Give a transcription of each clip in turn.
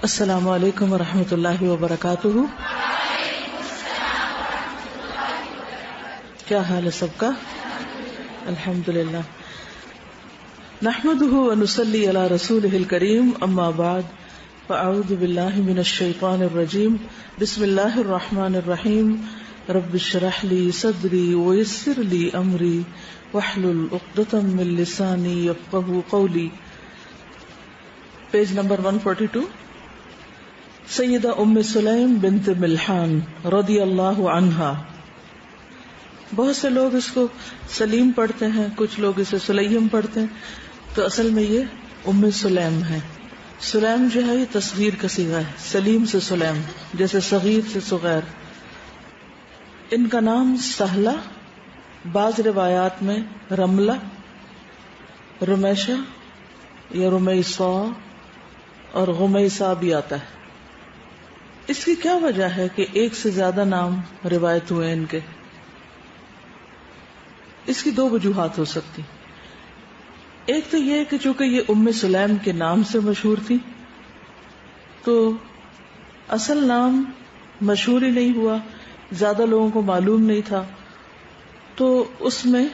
السلام علیکم ورحمۃ اللہ وبرکاتہ. کیا حال ہے سب کا؟ الحمدللہ. نحمده ونصلی علی رسولہ الکریم. اما بعد فاعوذ باللہ من الشیطان الرجیم. بسم اللہ الرحمن الرحیم. رب اشرح لی صدری ویسر لی امری واحلل عقدۃ من لسانی یفقہوا قولی. Page number 142. سیدہ ام سلیم بنت ملحان رضی اللہ عنہا. بہت سے لوگ اس کو سلیم پڑھتے ہیں، کچھ لوگ اسے سلیم پڑھتے ہیں، تو اصل میں یہ ام سلیم ہے. سلیم جو ہے یہ تصغیر کا صیغہ ہے، سلیم سے سلیم، جیسے صغیر سے صغیر. ان کا نام سہلہ، بعض روایات میں رملہ، رمیشہ یا رمیسا اور غمیسا بھی آتا ہے. اس کی کیا وجہ ہے کہ ایک سے زیادہ نام روایت ہوئے ان کے؟ اس کی دو وجوہات ہو سکتی. ایک تو یہ کہ چونکہ یہ ام سلیم کے نام سے مشہور تھی تو اصل نام مشہور ہی نہیں ہوا، زیادہ لوگوں کو معلوم نہیں تھا، تو اس میں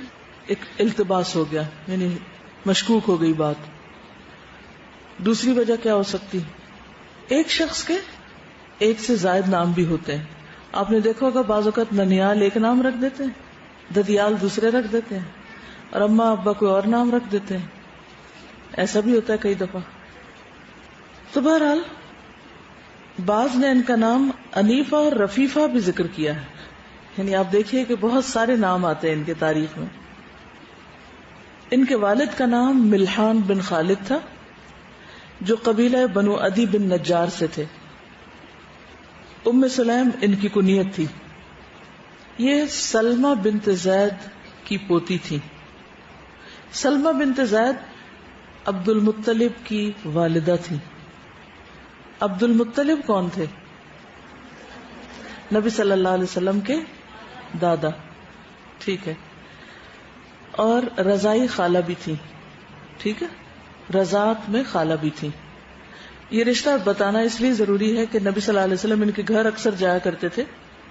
ایک التباس ہو گیا، یعنی مشکوک ہو گئی بات. دوسری وجہ کیا ہو سکتی؟ ایک شخص کے ایک سے زائد نام بھی ہوتے ہیں. آپ نے دیکھا ہوگا بعض اوقات ننیال ایک نام رکھ دیتے ہیں، ددیال دوسرے رکھ دیتے ہیں، اور اماں ابا کوئی اور نام رکھ دیتے ہیں. ایسا بھی ہوتا ہے کئی دفعہ. تو بہرحال بعض نے ان کا نام انیفہ اور رفیفہ بھی ذکر کیا ہے. یعنی آپ دیکھیے کہ بہت سارے نام آتے ہیں ان کے تاریخ میں. ان کے والد کا نام ملحان بن خالد تھا، جو قبیلہ بنو عدی بن نجار سے تھے. ام سلیم ان کی کنیت تھی. یہ سلمہ بنت زید کی پوتی تھی. سلمہ بنت زید عبد المطلب کی والدہ تھی. عبد المطلب کون تھے؟ نبی صلی اللہ علیہ وسلم کے دادا. ٹھیک ہے. اور رضائی خالہ بھی تھی. ٹھیک ہے، رضاعت میں خالہ بھی تھی. یہ رشتہ بتانا اس لیے ضروری ہے کہ نبی صلی اللہ علیہ وسلم ان کے گھر اکثر جایا کرتے تھے،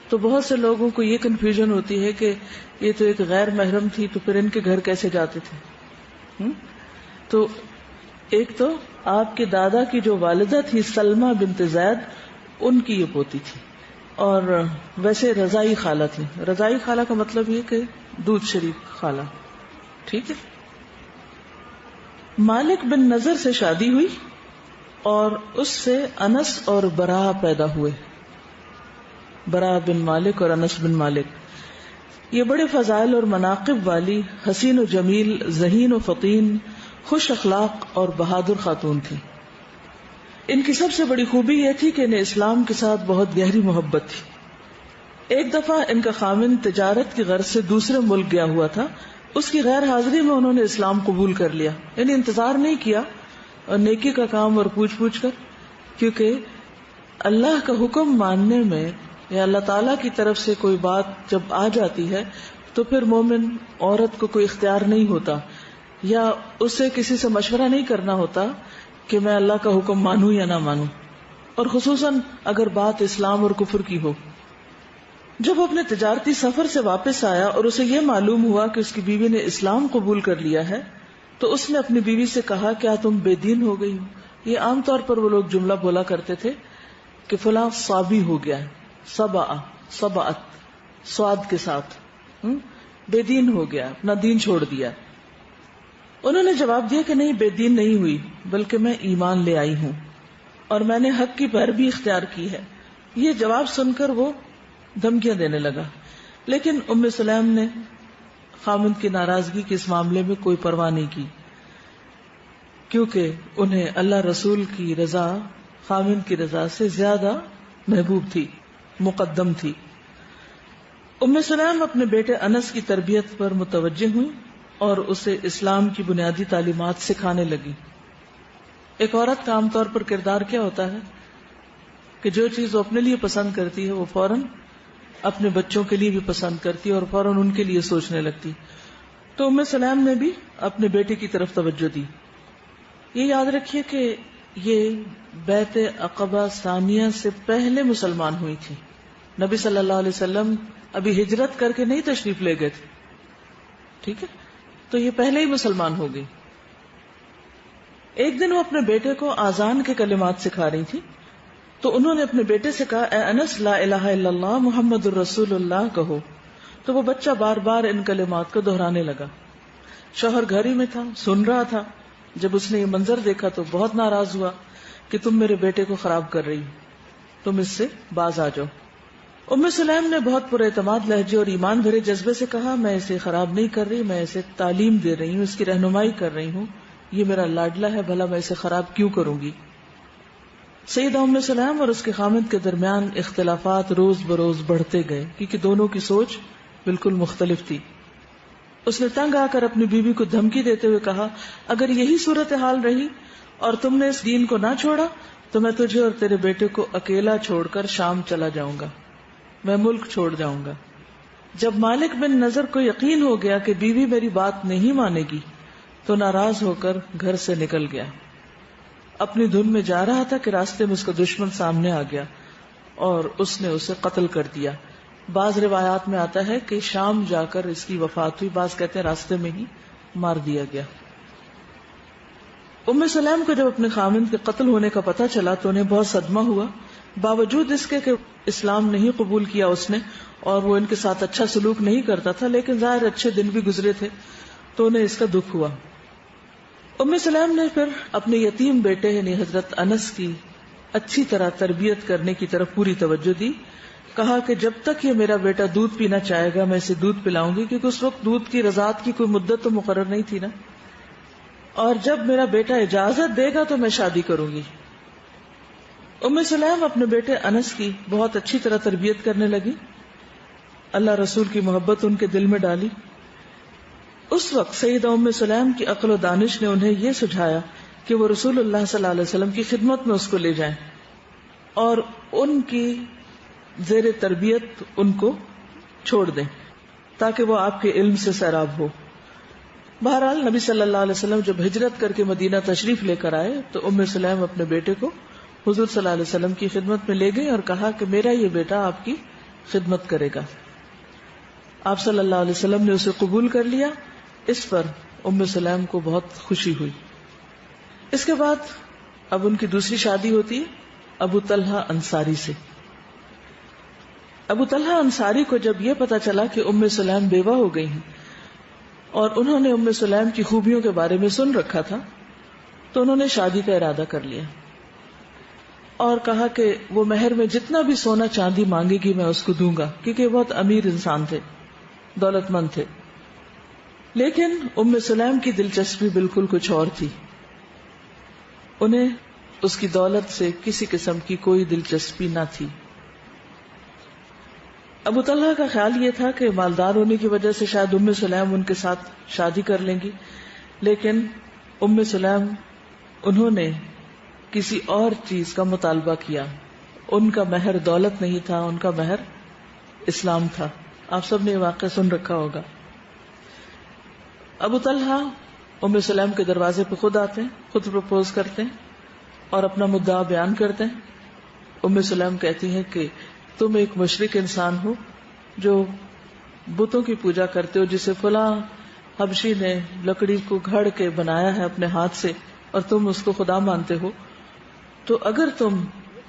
تو بہت سے لوگوں کو یہ کنفیوژن ہوتی ہے کہ یہ تو ایک غیر محرم تھی تو پھر ان کے گھر کیسے جاتے تھے. تو ایک تو آپ کے دادا کی جو والدہ تھی سلمہ بنت زید، ان کی یہ پوتی تھی. اور ویسے رضائی خالہ تھی. رضائی خالہ کا مطلب یہ کہ دودھ شریک خالہ. ٹھیک ہے. مالک بن نضر سے شادی ہوئی اور اس سے انس اور برا پیدا ہوئے. برا بن مالک اور انس بن مالک یہ بڑے فضائل اور مناقب والی حسین و جمیل، ذہین و فطین، خوش اخلاق اور بہادر خاتون تھی. ان کی سب سے بڑی خوبی یہ تھی کہ انہیں اسلام کے ساتھ بہت گہری محبت تھی. ایک دفعہ ان کا خاوند تجارت کی غرض سے دوسرے ملک گیا ہوا تھا. اس کی غیر حاضری میں انہوں نے اسلام قبول کر لیا. یعنی انتظار نہیں کیا اور نیکی کا کام اور پوچھ کر، کیونکہ اللہ کا حکم ماننے میں یا اللہ تعالیٰ کی طرف سے کوئی بات جب آ جاتی ہے تو پھر مومن عورت کو کوئی اختیار نہیں ہوتا، یا اسے کسی سے مشورہ نہیں کرنا ہوتا کہ میں اللہ کا حکم مانوں یا نہ مانوں، اور خصوصاً اگر بات اسلام اور کفر کی ہو. جب اپنے تجارتی سفر سے واپس آیا اور اسے یہ معلوم ہوا کہ اس کی بیوی نے اسلام قبول کر لیا ہے، تو اس نے اپنی بیوی سے کہا کیا تم بے دین ہو گئی ہو؟ یہ عام طور پر وہ لوگ جملہ بولا کرتے تھے کہ فلاں صابی ہو گیا ہے، صبعت سواد کے ساتھ، بے دین ہو گیا، اپنا دین چھوڑ دیا. انہوں نے جواب دیا کہ نہیں، بے دین نہیں ہوئی، بلکہ میں ایمان لے آئی ہوں اور میں نے حق کی پیروی اختیار کی ہے. یہ جواب سن کر وہ دھمکیاں دینے لگا، لیکن ام سلیم نے خامند کی ناراضگی کے اس معاملے میں کوئی پرواہ نہیں کی، کیونکہ انہیں اللہ رسول کی رضا خامند کی رضا سے زیادہ محبوب تھی، مقدم تھی. ام سلیم اپنے بیٹے انس کی تربیت پر متوجہ ہوئی اور اسے اسلام کی بنیادی تعلیمات سکھانے لگی. ایک عورت کا عام طور پر کردار کیا ہوتا ہے کہ جو چیز وہ اپنے لیے پسند کرتی ہے وہ فوراً اپنے بچوں کے لیے بھی پسند کرتی اور فوراً ان کے لیے سوچنے لگتی. تو ام سلیم نے بھی اپنے بیٹے کی طرف توجہ دی. یہ یاد رکھیے کہ یہ بیعت عقبہ ثانیہ سے پہلے مسلمان ہوئی تھی. نبی صلی اللہ علیہ وسلم ابھی ہجرت کر کے نہیں تشریف لے گئے تھے. ٹھیک ہے، تو یہ پہلے ہی مسلمان ہو گئی. ایک دن وہ اپنے بیٹے کو آذان کے کلمات سکھا رہی تھی، تو انہوں نے اپنے بیٹے سے کہا اے انس لا الہ الا اللہ محمد الرسول اللہ کہو. تو وہ بچہ بار بار ان کلمات کو دہرانے لگا. شوہر گھر ہی میں تھا، سن رہا تھا. جب اس نے یہ منظر دیکھا تو بہت ناراض ہوا کہ تم میرے بیٹے کو خراب کر رہی، تم اس سے باز آ جاؤ. ام سلیم نے بہت پر اعتماد لہجے اور ایمان بھرے جذبے سے کہا میں اسے خراب نہیں کر رہی، میں اسے تعلیم دے رہی ہوں، اس کی رہنمائی کر رہی ہوں. یہ میرا لاڈلا ہے، بھلا میں اسے خراب کیوں کروں گی. سیدہ ام سلیم اور اس کے خامد کے درمیان اختلافات روز بروز بڑھتے گئے کیونکہ دونوں کی سوچ بالکل مختلف تھی. اس نے تنگ آ کر اپنی بیوی کو دھمکی دیتے ہوئے کہا اگر یہی صورتحال رہی اور تم نے اس دین کو نہ چھوڑا تو میں تجھے اور تیرے بیٹے کو اکیلا چھوڑ کر شام چلا جاؤں گا، میں ملک چھوڑ جاؤں گا. جب مالک بن نضر کو یقین ہو گیا کہ بیوی میری بات نہیں مانے گی تو ناراض ہو کر گھر سے نکل گیا. اپنی دھن میں جا رہا تھا کہ راستے میں اس کا دشمن سامنے آ گیا اور اس نے اسے قتل کر دیا. بعض روایات میں آتا ہے کہ شام جا کر اس کی وفات ہوئی، بعض کہتے ہیں راستے میں ہی مار دیا گیا. ام سلیم کو جب اپنے خامند کے قتل ہونے کا پتہ چلا تو انہیں بہت صدمہ ہوا. باوجود اس کے کہ اسلام نہیں قبول کیا اس نے اور وہ ان کے ساتھ اچھا سلوک نہیں کرتا تھا، لیکن ظاہر اچھے دن بھی گزرے تھے تو انہیں اس کا دکھ ہوا. ام سلیم نے پھر اپنے یتیم بیٹے یعنی حضرت انس کی اچھی طرح تربیت کرنے کی طرف پوری توجہ دی. کہا کہ جب تک یہ میرا بیٹا دودھ پینا چاہے گا میں اسے دودھ پلاؤں گی، کیونکہ اس وقت دودھ کی رضاعت کی کوئی مدت تو مقرر نہیں تھی نا. اور جب میرا بیٹا اجازت دے گا تو میں شادی کروں گی. ام سلیم اپنے بیٹے انس کی بہت اچھی طرح تربیت کرنے لگی. اللہ رسول کی محبت ان کے دل میں ڈالی. اس وقت سیدہ ام سلیم کی عقل و دانش نے انہیں یہ سجھایا کہ وہ رسول اللہ صلی اللہ علیہ وسلم کی خدمت میں اس کو لے جائیں اور ان کی زیر تربیت ان کو چھوڑ دیں تاکہ وہ آپ کے علم سے سیراب ہو. بہرحال نبی صلی اللہ علیہ وسلم جب ہجرت کر کے مدینہ تشریف لے کر آئے تو ام سلیم اپنے بیٹے کو حضور صلی اللہ علیہ وسلم کی خدمت میں لے گئی اور کہا کہ میرا یہ بیٹا آپ کی خدمت کرے گا. آپ صلی اللہ علیہ وسلم نے اسے قبول کر لیا. اس پر ام سلیم کو بہت خوشی ہوئی. اس کے بعد اب ان کی دوسری شادی ہوتی ہے ابو طلحہ انصاری سے. ابو طلحہ انصاری کو جب یہ پتا چلا کہ ام سلیم بیوہ ہو گئی ہیں اور انہوں نے ام سلیم کی خوبیوں کے بارے میں سن رکھا تھا تو انہوں نے شادی کا ارادہ کر لیا اور کہا کہ وہ مہر میں جتنا بھی سونا چاندی مانگے گی میں اس کو دوں گا، کیونکہ وہ بہت امیر انسان تھے، دولت مند تھے. لیکن ام سلیم کی دلچسپی بالکل کچھ اور تھی. انہیں اس کی دولت سے کسی قسم کی کوئی دلچسپی نہ تھی. ابو طلحہ کا خیال یہ تھا کہ مالدار ہونے کی وجہ سے شاید ام سلیم ان کے ساتھ شادی کر لیں گی، لیکن ام سلیم انہوں نے کسی اور چیز کا مطالبہ کیا. ان کا مہر دولت نہیں تھا، ان کا مہر اسلام تھا. آپ سب نے یہ واقعہ سن رکھا ہوگا. ابو طلحہ ام سلیم کے دروازے پہ خود آتے ہیں، خود پرپوز کرتے ہیں اور اپنا مدعا بیان کرتے ہیں. ام سلیم کہتی ہیں کہ تم ایک مشرک انسان ہو جو بتوں کی پوجا کرتے ہو، جسے فلاں حبشی نے لکڑی کو گھڑ کے بنایا ہے اپنے ہاتھ سے اور تم اس کو خدا مانتے ہو. تو اگر تم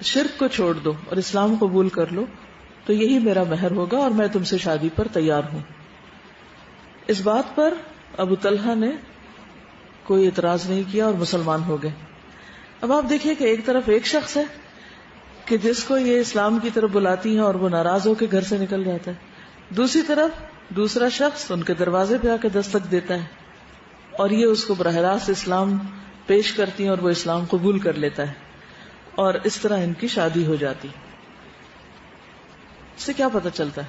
شرک کو چھوڑ دو اور اسلام قبول کر لو تو یہی میرا مہر ہوگا اور میں تم سے شادی پر تیار ہوں. اس بات پر ابو طلحہ نے کوئی اعتراض نہیں کیا اور مسلمان ہو گئے. اب آپ دیکھیے کہ ایک طرف ایک شخص ہے کہ جس کو یہ اسلام کی طرف بلاتی ہیں اور وہ ناراض ہو کے گھر سے نکل جاتا ہے، دوسری طرف دوسرا شخص ان کے دروازے پہ آ کے دستک دیتا ہے اور یہ اس کو براہ راست اسلام پیش کرتی ہیں اور وہ اسلام قبول کر لیتا ہے اور اس طرح ان کی شادی ہو جاتی. اس سے کیا پتہ چلتا ہے؟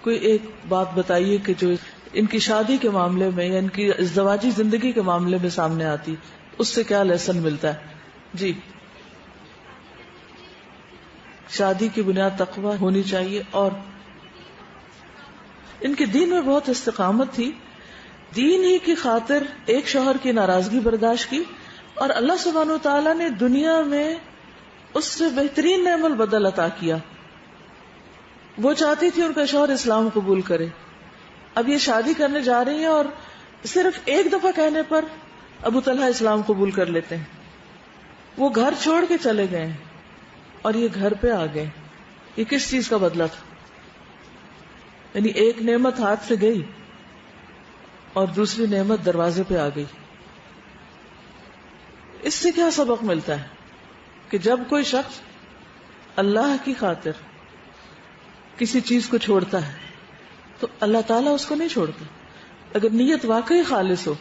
کوئی ایک بات بتائیے کہ جو ان کی شادی کے معاملے میں یا ان کی ازدواجی زندگی کے معاملے میں سامنے آتی، اس سے کیا لیسن ملتا ہے؟ جی، شادی کی بنیاد تقوی ہونی چاہیے اور ان کے دین میں بہت استقامت تھی. دین ہی کی خاطر ایک شوہر کی ناراضگی برداشت کی اور اللہ سبحانہ و تعالیٰ نے دنیا میں اس سے بہترین نعم البدل عطا کیا. وہ چاہتی تھی ان کا شوہر اسلام قبول کرے. اب یہ شادی کرنے جا رہی ہیں اور صرف ایک دفعہ کہنے پر ابو طلحہ اسلام قبول کر لیتے ہیں. وہ گھر چھوڑ کے چلے گئے اور یہ گھر پہ آ گئے. یہ کس چیز کا بدلہ تھا؟ یعنی ایک نعمت ہاتھ سے گئی اور دوسری نعمت دروازے پہ آ گئی. اس سے کیا سبق ملتا ہے کہ جب کوئی شخص اللہ کی خاطر کسی چیز کو چھوڑتا ہے تو اللہ تعالیٰ اس کو نہیں چھوڑتا اگر نیت واقعی خالص ہو.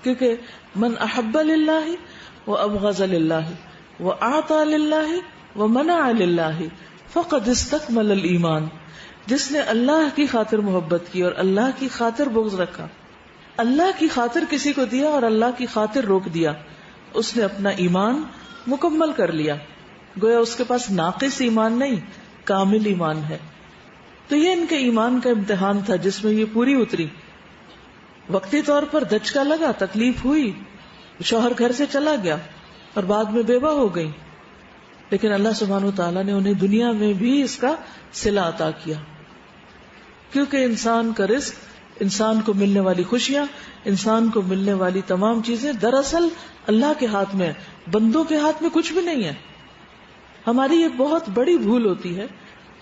کیونکہ من احب للہ وابغض للہ واعطى للہ ومنع للہ فقد استکمل الایمان. جس نے اللہ کی خاطر محبت کی اور اللہ کی خاطر بغض رکھا، اللہ کی خاطر کسی کو دیا اور اللہ کی خاطر روک دیا، اس نے اپنا ایمان مکمل کر لیا. گویا اس کے پاس ناقص ایمان نہیں، کامل ایمان ہے. تو یہ ان کے ایمان کا امتحان تھا جس میں یہ پوری اتری. وقتی طور پر دھچکا لگا، تکلیف ہوئی، شوہر گھر سے چلا گیا اور بعد میں بیوہ ہو گئی، لیکن اللہ سبحانہ و تعالیٰ نے انہیں دنیا میں بھی اس کا صلہ عطا کیا. کیونکہ انسان کا رزق، انسان کو ملنے والی خوشیاں، انسان کو ملنے والی تمام چیزیں دراصل اللہ کے ہاتھ میں، بندوں کے ہاتھ میں کچھ بھی نہیں ہے. ہماری ایک بہت بڑی بھول ہوتی ہے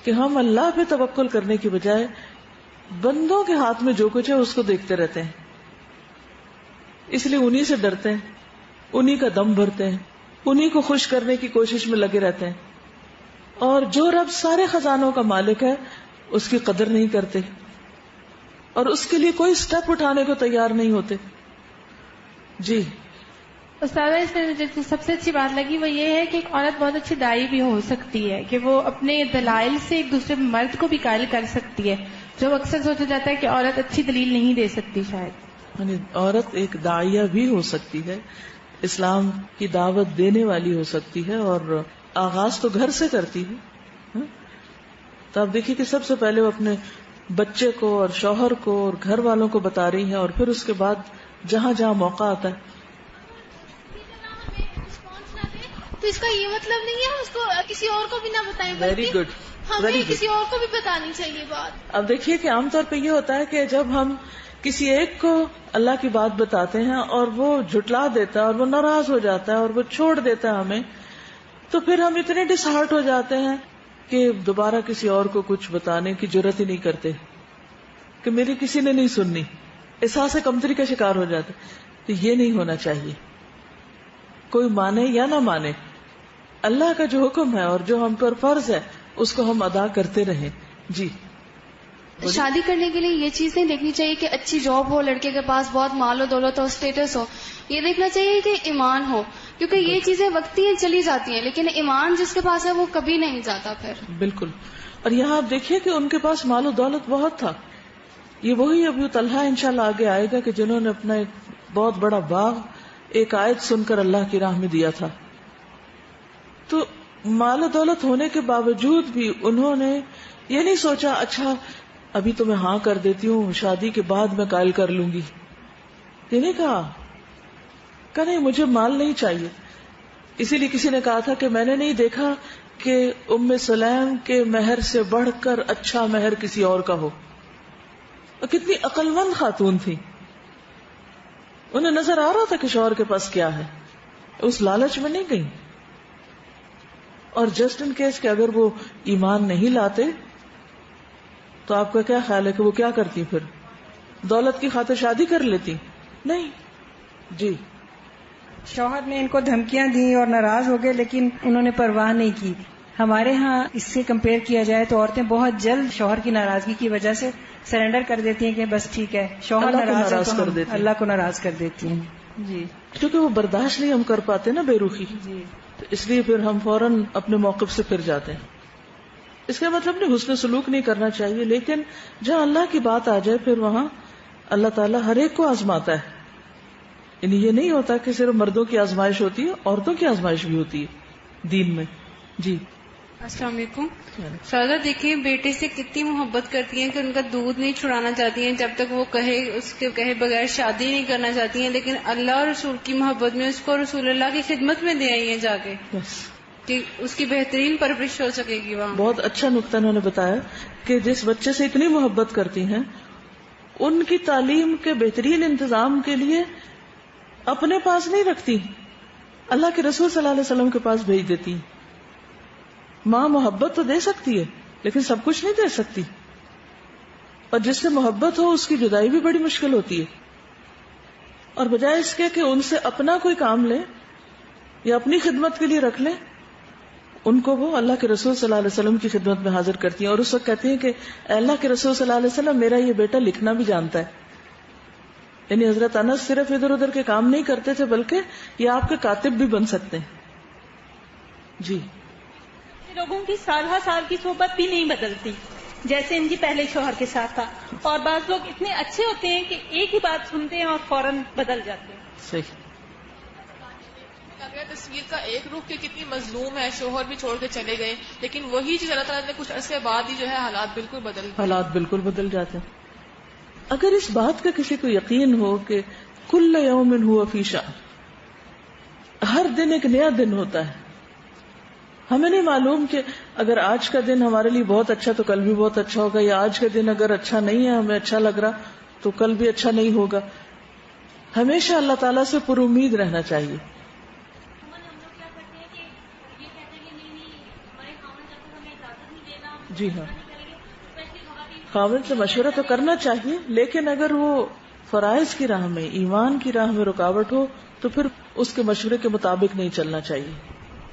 کہ ہم اللہ پہ توکل کرنے کی بجائے بندوں کے ہاتھ میں جو کچھ ہے اس کو دیکھتے رہتے ہیں. اس لیے انہی سے ڈرتے ہیں، انہی کا دم بھرتے ہیں، انہی کو خوش کرنے کی کوشش میں لگے رہتے ہیں. اور جو رب سارے خزانوں کا مالک ہے اس کی قدر نہیں کرتے اور اس کے لیے کوئی سٹیپ اٹھانے کو تیار نہیں ہوتے. جی استاذہ، اس میں مجھے سب سے اچھی بات لگی وہ یہ ہے کہ ایک عورت بہت اچھی دائی بھی ہو سکتی ہے کہ وہ اپنے دلائل سے ایک دوسرے مرد کو بھی قائل کر سکتی ہے، جو اکثر سوچا جاتا ہے کہ عورت اچھی دلیل نہیں دے سکتی. شاید یعنی عورت ایک داعیہ بھی ہو سکتی ہے، اسلام کی دعوت دینے والی ہو سکتی ہے، اور آغاز تو گھر سے کرتی ہے. تو آپ دیکھیے کہ سب سے پہلے وہ اپنے بچے کو اور شوہر کو اور گھر والوں کو بتا رہی ہیں، اور پھر اس کے بعد جہاں جہاں موقع آتا ہے. تو اس کا یہ مطلب نہیں ہے اس کو کسی اور کو بھی نہ بتائیں، ویری گڈ، ہمیں کسی اور کو بھی بتانی چاہیے بات. اب دیکھیے کہ عام طور پہ یہ ہوتا ہے کہ جب ہم کسی ایک کو اللہ کی بات بتاتے ہیں اور وہ جھٹلا دیتا ہے اور وہ ناراض ہو جاتا ہے اور وہ چھوڑ دیتا ہے ہمیں، تو پھر ہم اتنے ڈس ہارٹ ہو جاتے ہیں کہ دوبارہ کسی اور کو کچھ بتانے کی جرات ہی نہیں کرتے کہ میری کسی نے نہیں سننی، احساس کمتری کا شکار ہو جاتے. تو یہ نہیں ہونا چاہیے. کوئی مانے یا نہ مانے، اللہ کا جو حکم ہے اور جو ہم پر فرض ہے اس کو ہم ادا کرتے رہیں. جی شادی کرنے کے لیے یہ چیز نہیں دیکھنی چاہیے کہ اچھی جاب ہو، لڑکے کے پاس بہت مال و دولت ہو، اسٹیٹس ہو. یہ دیکھنا چاہیے کہ ایمان ہو، کیونکہ یہ چیزیں وقتی چلی جاتی ہیں لیکن ایمان جس کے پاس ہے وہ کبھی نہیں جاتا پھر. بالکل. اور یہاں آپ دیکھیے کہ ان کے پاس مال و دولت بہت تھا. یہ وہی ابو طلحہ انشاءاللہ آگے آئے گا کہ جنہوں نے اپنا ایک بہت بڑا باغ ایک آیت سن کر اللہ کی راہ میں دیا تھا. تو مال و دولت ہونے کے باوجود بھی انہوں نے یہ نہیں سوچا اچھا ابھی تو میں ہاں کر دیتی ہوں، شادی کے بعد میں قائل کر لوں گی. یہ نہیں کہا کہ نہیں مجھے مال نہیں چاہیے. اسی لیے کسی نے کہا تھا کہ میں نے نہیں دیکھا کہ ام سلیم کے مہر سے بڑھ کر اچھا مہر کسی اور کا ہو. اور کتنی عقل مند خاتون تھی، انہیں نظر آ رہا تھا کہ شوہر کے پاس کیا ہے، اس لالچ میں نہیں گئی. اور جسٹ ان کیس کہ اگر وہ ایمان نہیں لاتے تو آپ کا کیا خیال ہے کہ وہ کیا کرتی؟ پھر دولت کی خاطر شادی کر لیتی؟ نہیں. جی شوہر نے ان کو دھمکیاں دی اور ناراض ہو گئے لیکن انہوں نے پرواہ نہیں کی. ہمارے ہاں اس سے کمپیئر کیا جائے تو عورتیں بہت جلد شوہر کی ناراضگی کی وجہ سے سرنڈر کر دیتی ہیں کہ بس ٹھیک ہے شوہر ناراض کر دیتی، اللہ کو ناراض کر دیتی ہیں. جی کیونکہ وہ برداشت نہیں ہم کر پاتے نا بے رخی. جی تو اس لیے پھر ہم فوراً اپنے موقف سے پھر جاتے ہیں. اس کا مطلب نہیں حسن سلوک نہیں کرنا چاہیے، لیکن جہاں اللہ کی بات آ جائے پھر وہاں اللہ تعالیٰ ہر ایک کو آزماتا ہے. یعنی یہ نہیں ہوتا کہ صرف مردوں کی آزمائش ہوتی ہے، عورتوں کی آزمائش بھی ہوتی ہے دین میں. جی السلام علیکم. سادہ دیکھیں بیٹے سے کتنی محبت کرتی ہیں کہ ان کا دودھ نہیں چھڑانا چاہتی ہیں جب تک وہ اس کے کہے بغیر شادی نہیں کرنا چاہتی ہیں, لیکن اللہ اور رسول کی محبت میں اس کو رسول اللہ کی خدمت میں دے آئی ہیں جا کے کہ اس کی بہترین پرورش ہو سکے گی وہاں. بہت اچھا نقطہ انہوں نے بتایا کہ جس بچے سے اتنی محبت کرتی ہیں ان کی تعلیم کے بہترین انتظام کے لیے اپنے پاس نہیں رکھتی, اللہ کے رسول صلی اللہ علیہ وسلم کے پاس بھیج دیتی. ماں محبت تو دے سکتی ہے لیکن سب کچھ نہیں دے سکتی, اور جس سے محبت ہو اس کی جدائی بھی بڑی مشکل ہوتی ہے. اور بجائے اس کے کہ ان سے اپنا کوئی کام لے یا اپنی خدمت کے لیے رکھ لے, ان کو وہ اللہ کے رسول صلی اللہ علیہ وسلم کی خدمت میں حاضر کرتی ہیں, اور اس وقت کہتی ہیں کہ اے اللہ کے رسول صلی اللہ علیہ وسلم, میرا یہ بیٹا لکھنا بھی جانتا ہے. یعنی حضرت انس صرف ادھر ادھر کے کام نہیں کرتے تھے بلکہ یہ آپ کے کاتب بھی بن سکتے ہیں. جی, لوگوں کی سال ہر سال کی صحبت بھی نہیں بدلتی جیسے ان کی پہلے شوہر کے ساتھ تھا, اور بعض لوگ اتنے اچھے ہوتے ہیں کہ ایک ہی بات سنتے ہیں اور فوراً بدل جاتے ہیں. صحیح. اگر تصویر کا ایک رخ کہ کتنی مظلوم ہے, شوہر بھی چھوڑ کے چلے گئے, لیکن وہی چیز اللہ تعالیٰ نے کچھ عرصے بعد ہی جو ہے حالات بالکل بدل جاتے ہیں. اگر اس بات کا کسی کو یقین ہو کہ کل یوم ہوا فی شأن, ہر دن ایک نیا دن ہوتا ہے, ہمیں نہیں معلوم کہ اگر آج کا دن ہمارے لیے بہت اچھا تو کل بھی بہت اچھا ہوگا, یا آج کا دن اگر اچھا نہیں ہے, ہمیں اچھا لگ رہا تو کل بھی اچھا نہیں ہوگا. ہمیشہ اللہ تعالیٰ سے پر امید رہنا چاہیے. جی ہاں, خاوند سے مشورہ تو کرنا چاہیے, لیکن اگر وہ فرائض کی راہ میں, ایمان کی راہ میں رکاوٹ ہو تو پھر اس کے مشورے کے مطابق نہیں چلنا چاہیے,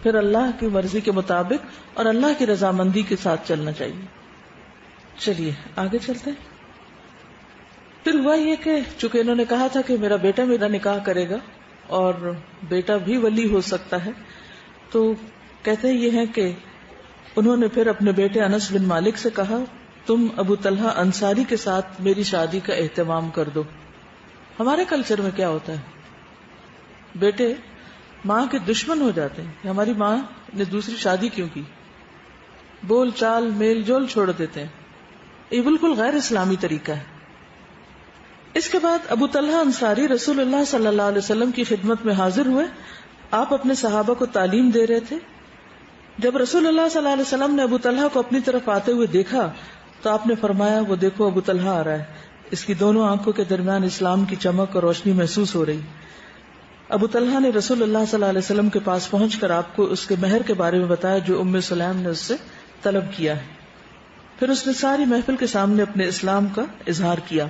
پھر اللہ کی مرضی کے مطابق اور اللہ کی رضامندی کے ساتھ چلنا چاہیے. چلیے آگے چلتے ہیں. پھر ہوا یہ کہ چونکہ انہوں نے کہا تھا کہ میرا بیٹا میرا نکاح کرے گا اور بیٹا بھی ولی ہو سکتا ہے, تو کہتے یہ ہیں کہ انہوں نے پھر اپنے بیٹے انس بن مالک سے کہا تم ابو طلحہ انصاری کے ساتھ میری شادی کا اہتمام کر دو. ہمارے کلچر میں کیا ہوتا ہے, بیٹے ماں کے دشمن ہو جاتے ہیں, ہماری ماں نے دوسری شادی کیوں کی, بول چال میل جول چھوڑ دیتے ہیں. یہ بالکل غیر اسلامی طریقہ ہے. اس کے بعد ابو طلحہ انصاری رسول اللہ صلی اللہ علیہ وسلم کی خدمت میں حاضر ہوئے. آپ اپنے صحابہ کو تعلیم دے رہے تھے. جب رسول اللہ صلی اللہ علیہ وسلم نے ابو طلحہ کو اپنی طرف آتے ہوئے دیکھا تو آپ نے فرمایا وہ دیکھو ابو طلحہ آ رہا ہے, اس کی دونوں آنکھوں کے درمیان اسلام کی چمک اور روشنی محسوس ہو رہی. ابو طلحہ نے رسول اللہ صلی اللہ علیہ وسلم کے پاس پہنچ کر آپ کو اس کے مہر کے بارے میں بتایا جو ام سلیم نے اس سے طلب کیا ہے. پھر اس نے ساری محفل کے سامنے اپنے اسلام کا اظہار کیا.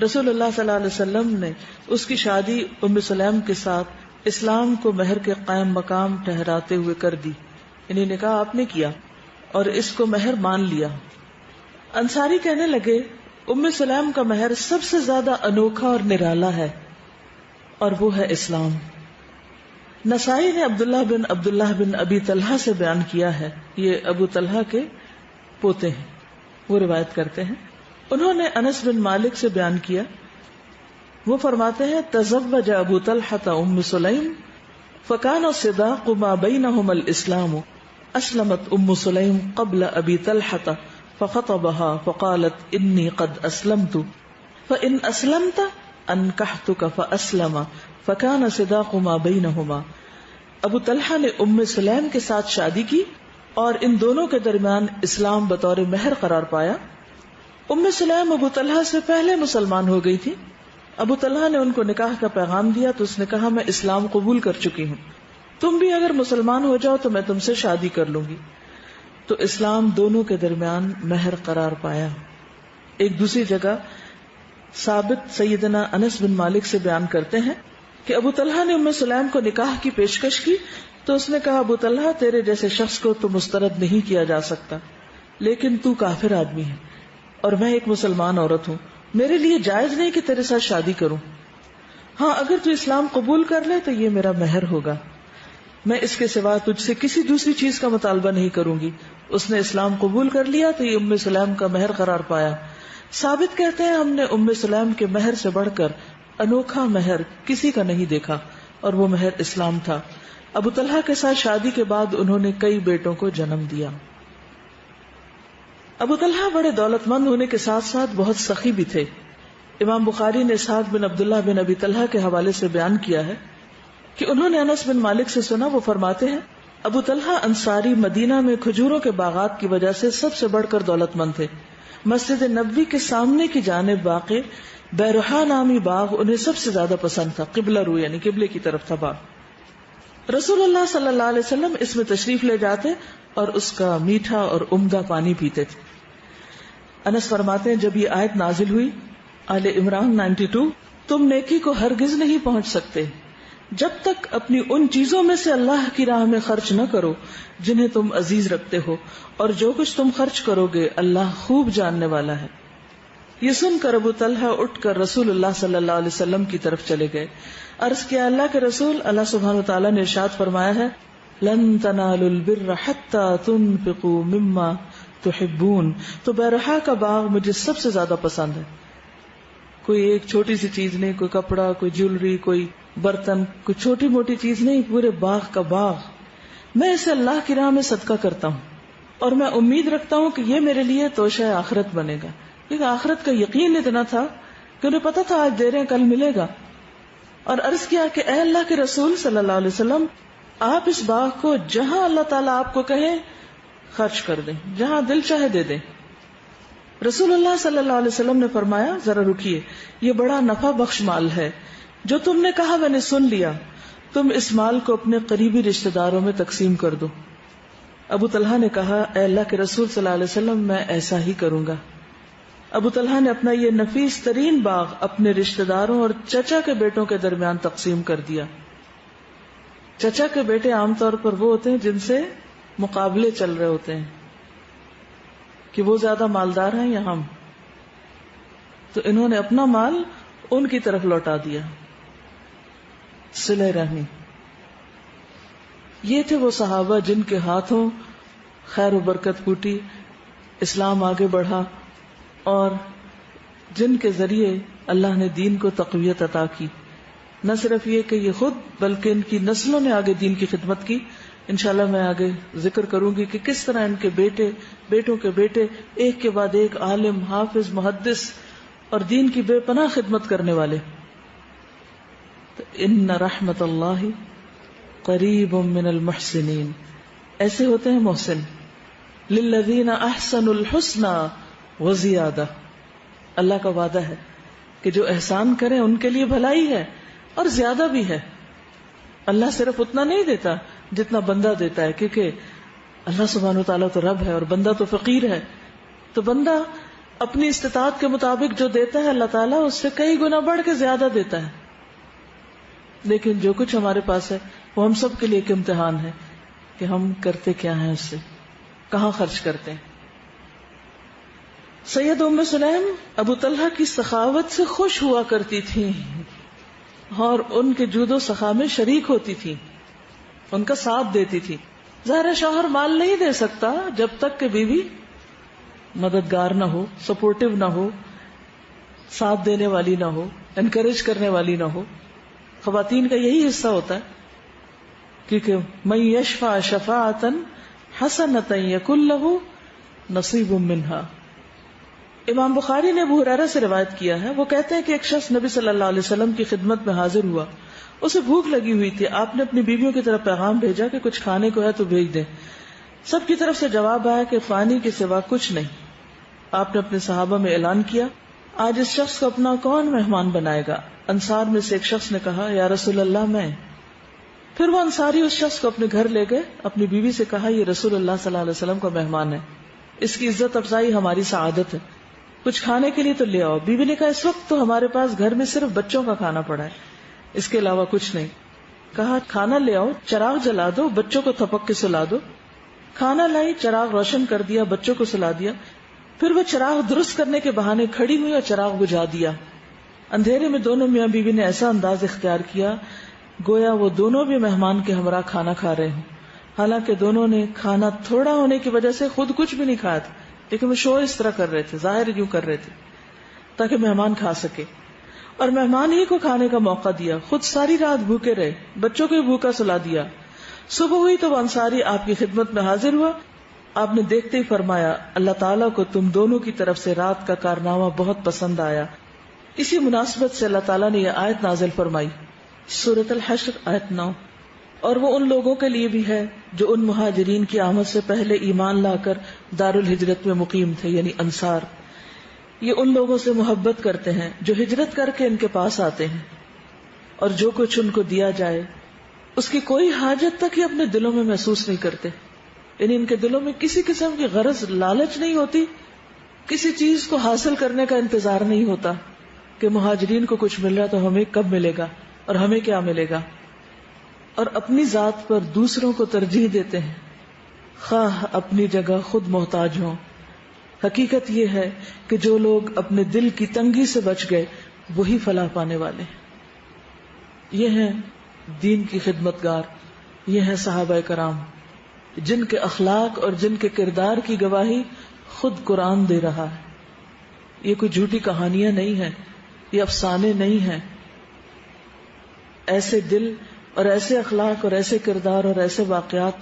رسول اللہ صلی اللہ علیہ وسلم نے اس کی شادی ام سلیم کے ساتھ اسلام کو مہر کے قائم مقام ٹھہراتے ہوئے کر دی, یعنی نکاح آپ نے کیا اور اس کو مہر مان لیا. انصاری کہنے لگے ام سلیم کا مہر سب سے زیادہ انوکھا اور نرالا ہے اور وہ ہے اسلام. نسائی نے عبداللہ بن ابی طلحہ سے بیان کیا ہے, یہ ابو طلحہ کے پوتے ہیں, وہ روایت کرتے ہیں. انہوں نے انس بن مالک سے بیان کیا, وہ فرماتے ہیں تزوج ابو طلحہ ام سلیم فکان صداق ما بینہم الاسلام. اسلمت ام سلیم قبل ابی طلحہ فخطبها فقالت انی قد اسلمت فان اسلمت انکحتک فاسلم فکان صداق ما بینہما. ابو طلحہ نے ام سلیم کے ساتھ شادی کی اور ان دونوں کے درمیان اسلام بطور مہر قرار پایا. ام سلیم ابو طلحہ سے پہلے مسلمان ہو گئی تھی. ابو طلحہ نے ان کو نکاح کا پیغام دیا تو اس نے کہا میں اسلام قبول کر چکی ہوں, تم بھی اگر مسلمان ہو جاؤ تو میں تم سے شادی کر لوں گی. تو اسلام دونوں کے درمیان مہر قرار پایا. ایک دوسری جگہ ثابت سیدنا انس بن مالک سے بیان کرتے ہیں کہ ابو طلحہ نے ام سلیم کو نکاح کی پیشکش کی تو اس نے کہا ابو طلحہ تیرے جیسے شخص کو تو مسترد نہیں کیا جا سکتا, لیکن تو کافر آدمی ہے اور میں ایک مسلمان عورت ہوں, میرے لیے جائز نہیں کہ تیرے ساتھ شادی کروں. ہاں اگر تو اسلام قبول کر لے تو یہ میرا مہر ہوگا, میں اس کے سوا تجھ سے کسی دوسری چیز کا مطالبہ نہیں کروں گی. اس نے اسلام قبول کر لیا تو یہ ام سلیم کا مہر قرار پایا. ثابت کہتے ہیں ہم نے ام سلیم کے مہر سے بڑھ کر انوکھا مہر کسی کا نہیں دیکھا اور وہ مہر اسلام تھا. ابو طلحہ کے ساتھ شادی کے بعد انہوں نے کئی بیٹوں کو جنم دیا. ابو طلحہ بڑے دولت مند ہونے کے ساتھ ساتھ بہت سخی بھی تھے. امام بخاری نے اسحاق بن عبداللہ بن ابی طلحہ کے حوالے سے بیان کیا ہے کہ انہوں نے انس بن مالک سے سنا، وہ فرماتے ہیں ابو طلحہ انصاری مدینہ میں کھجوروں کے باغات کی وجہ سے سب سے بڑھ کر دولت مند تھے. مسجد نبوی کے سامنے کی جانب واقع بیرحا نامی باغ انہیں سب سے زیادہ پسند تھا. قبلہ رو یعنی قبلے کی طرف تھا باغ. رسول اللہ صلی اللہ علیہ وسلم اس میں تشریف لے جاتے اور اس کا میٹھا اور عمدہ پانی پیتے تھے. انس فرماتے ہیں جب یہ آیت نازل ہوئی آل عمران 92، تم نیکی کو ہرگز نہیں پہنچ سکتے جب تک اپنی ان چیزوں میں سے اللہ کی راہ میں خرچ نہ کرو جنہیں تم عزیز رکھتے ہو، اور جو کچھ تم خرچ کرو گے اللہ خوب جاننے والا ہے. یہ سن کر ابو طلحہ اٹھ کر رسول اللہ صلی اللہ علیہ وسلم کی طرف چلے گئے. عرض کیا اللہ کے رسول، اللہ سبحانہ وتعالیٰ نے ارشاد فرمایا ہے لن تنالوا البر حتى تنفقوا مما تحبون. تو بیرحا کا باغ مجھے سب سے زیادہ پسند ہے. کوئی ایک چھوٹی سی چیز نہیں، کوئی کپڑا، کوئی جیولری، کوئی برتن، کوئی چھوٹی موٹی چیز نہیں، پورے باغ کا باغ. میں اسے اللہ کی راہ میں صدقہ کرتا ہوں اور میں امید رکھتا ہوں کہ یہ میرے لیے توشہ آخرت بنے گا. کیونکہ آخرت کا یقین اتنا تھا کہ انہیں پتا تھا آج دے رہے ہیں کل ملے گا. اور عرض کیا کہ اے اللہ کے رسول صلی اللہ علیہ وسلم، آپ اس باغ کو جہاں اللہ تعالیٰ آپ کو کہے خرچ کر دیں، جہاں دل چاہے دے دیں. رسول اللہ صلی اللہ علیہ وسلم نے فرمایا ذرا رکیے، یہ بڑا نفع بخش مال ہے. جو تم نے کہا میں نے سن لیا، تم اس مال کو اپنے قریبی رشتہ داروں میں تقسیم کر دو. ابو طلحہ نے کہا اے اللہ کے رسول صلی اللہ علیہ وسلم میں ایسا ہی کروں گا. ابو طلحہ نے اپنا یہ نفیس ترین باغ اپنے رشتہ داروں اور چچا کے بیٹوں کے درمیان تقسیم کر دیا. چچا کے بیٹے عام طور پر وہ ہوتے ہیں جن سے مقابلے چل رہے ہوتے ہیں کہ وہ زیادہ مالدار ہیں یا ہم. تو انہوں نے اپنا مال ان کی طرف لوٹا دیا. صلہ رحمی. یہ تھے وہ صحابہ جن کے ہاتھوں خیر و برکت پھوٹی، اسلام آگے بڑھا، اور جن کے ذریعے اللہ نے دین کو تقویت عطا کی. نہ صرف یہ کہ یہ خود بلکہ ان کی نسلوں نے آگے دین کی خدمت کی. انشاءاللہ میں آگے ذکر کروں گی کہ کس طرح ان کے بیٹے، بیٹوں کے بیٹے، ایک کے بعد ایک عالم، حافظ، محدث اور دین کی بے پناہ خدمت کرنے والے. تو ان رحمت اللہ قریب من المحسنین، ایسے ہوتے ہیں محسن. للذین احسنوا الحسنى وزیادہ. اللہ کا وعدہ ہے کہ جو احسان کریں ان کے لیے بھلائی ہے اور زیادہ بھی ہے. اللہ صرف اتنا نہیں دیتا جتنا بندہ دیتا ہے، کیونکہ اللہ سبحانہ وتعالیٰ تو رب ہے اور بندہ تو فقیر ہے. تو بندہ اپنی استطاعت کے مطابق جو دیتا ہے اللہ تعالیٰ اس سے کئی گنا بڑھ کے زیادہ دیتا ہے. لیکن جو کچھ ہمارے پاس ہے وہ ہم سب کے لیے ایک امتحان ہے کہ ہم کرتے کیا ہیں، اس سے کہاں خرچ کرتے ہیں. سید ام سلیم ابو طلحہ کی سخاوت سے خوش ہوا کرتی تھی اور ان کے جود و سخا میں شریک ہوتی تھی، ان کا ساتھ دیتی تھی. ظاہر شوہر مال نہیں دے سکتا جب تک کہ بیوی مددگار نہ ہو، سپورٹو نہ ہو، ساتھ دینے والی نہ ہو، انکریج کرنے والی نہ ہو. خواتین کا یہی حصہ ہوتا ہے، کیونکہ من یشفع شفاعۃ حسنۃ یکن لہ نصیب منہا. امام بخاری نے ابو ہریرہ سے روایت کیا ہے، وہ کہتے ہیں کہ ایک شخص نبی صلی اللہ علیہ وسلم کی خدمت میں حاضر ہوا. اسے بھوک لگی ہوئی تھی. آپ نے اپنی بیویوں کی طرف پیغام بھیجا کہ کچھ کھانے کو ہے تو بھیج دیں. سب کی طرف سے جواب آیا کہ پانی کے سوا کچھ نہیں. آپ نے اپنے صحابہ میں اعلان کیا آج اس شخص کو اپنا کون مہمان بنائے گا؟ انصار میں سے ایک شخص نے کہا یا رسول اللہ میں. پھر وہ انصاری اس شخص کو اپنے گھر لے گئے. اپنی بیوی سے کہا یہ رسول اللہ صلی اللہ علیہ وسلم کا مہمان ہے، اس کی عزت افزائی ہماری سعادت ہے، کچھ کھانے کے لیے تو لے آؤ. بیوی نے کہا اس وقت تو ہمارے پاس گھر میں صرف بچوں کا کھانا پڑا ہے، اس کے علاوہ کچھ نہیں. کہا کھانا لے آؤ، چراغ جلا دو، بچوں کو تھپک کے سلا دو. کھانا لائی، چراغ روشن کر دیا، بچوں کو سلا دیا. پھر وہ چراغ درست کرنے کے بہانے کھڑی ہوئی اور چراغ بجھا دیا. اندھیرے میں دونوں میاں بیوی نے ایسا انداز اختیار کیا گویا وہ دونوں بھی مہمان کے ہمراہ کھانا کھا رہے ہوں. حالانکہ دونوں نے کھانا تھوڑا ہونے کی وجہ سے خود کچھ بھی نہیں کھایا تھا، لیکن وہ شو اس طرح کر رہے تھے، ظاہر یوں کر رہے تھے تاکہ مہمان کھا سکے. اور مہمان ہی کو کھانے کا موقع دیا، خود ساری رات بھوکے رہے، بچوں کو بھی بھوکا سلا دیا. صبح ہوئی تو وہ انصاری آپ کی خدمت میں حاضر ہوا. آپ نے دیکھتے ہی فرمایا اللہ تعالیٰ کو تم دونوں کی طرف سے رات کا کارنامہ بہت پسند آیا. اسی مناسبت سے اللہ تعالیٰ نے یہ آیت نازل فرمائی، سورۃ الحشر آیت 9. اور وہ ان لوگوں کے لیے بھی ہے جو ان مہاجرین کی آمد سے پہلے ایمان لا کر دار الہجرت میں مقیم تھے، یعنی انصار. یہ ان لوگوں سے محبت کرتے ہیں جو ہجرت کر کے ان کے پاس آتے ہیں، اور جو کچھ ان کو دیا جائے اس کی کوئی حاجت تک ہی اپنے دلوں میں محسوس نہیں کرتے. یعنی ان کے دلوں میں کسی قسم کی غرض لالچ نہیں ہوتی، کسی چیز کو حاصل کرنے کا انتظار نہیں ہوتا کہ مہاجرین کو کچھ مل رہا تو ہمیں کب ملے گا اور ہمیں کیا ملے گا. اور اپنی ذات پر دوسروں کو ترجیح دیتے ہیں، خواہ اپنی جگہ خود محتاج ہوں. حقیقت یہ ہے کہ جو لوگ اپنے دل کی تنگی سے بچ گئے وہی فلاح پانے والے ہیں. یہ ہیں دین کی خدمتگار، یہ ہیں صحابہ کرام جن کے اخلاق اور جن کے کردار کی گواہی خود قرآن دے رہا ہے. یہ کوئی جھوٹی کہانیاں نہیں ہیں، یہ افسانے نہیں ہیں. ایسے دل اور ایسے اخلاق اور ایسے کردار اور ایسے واقعات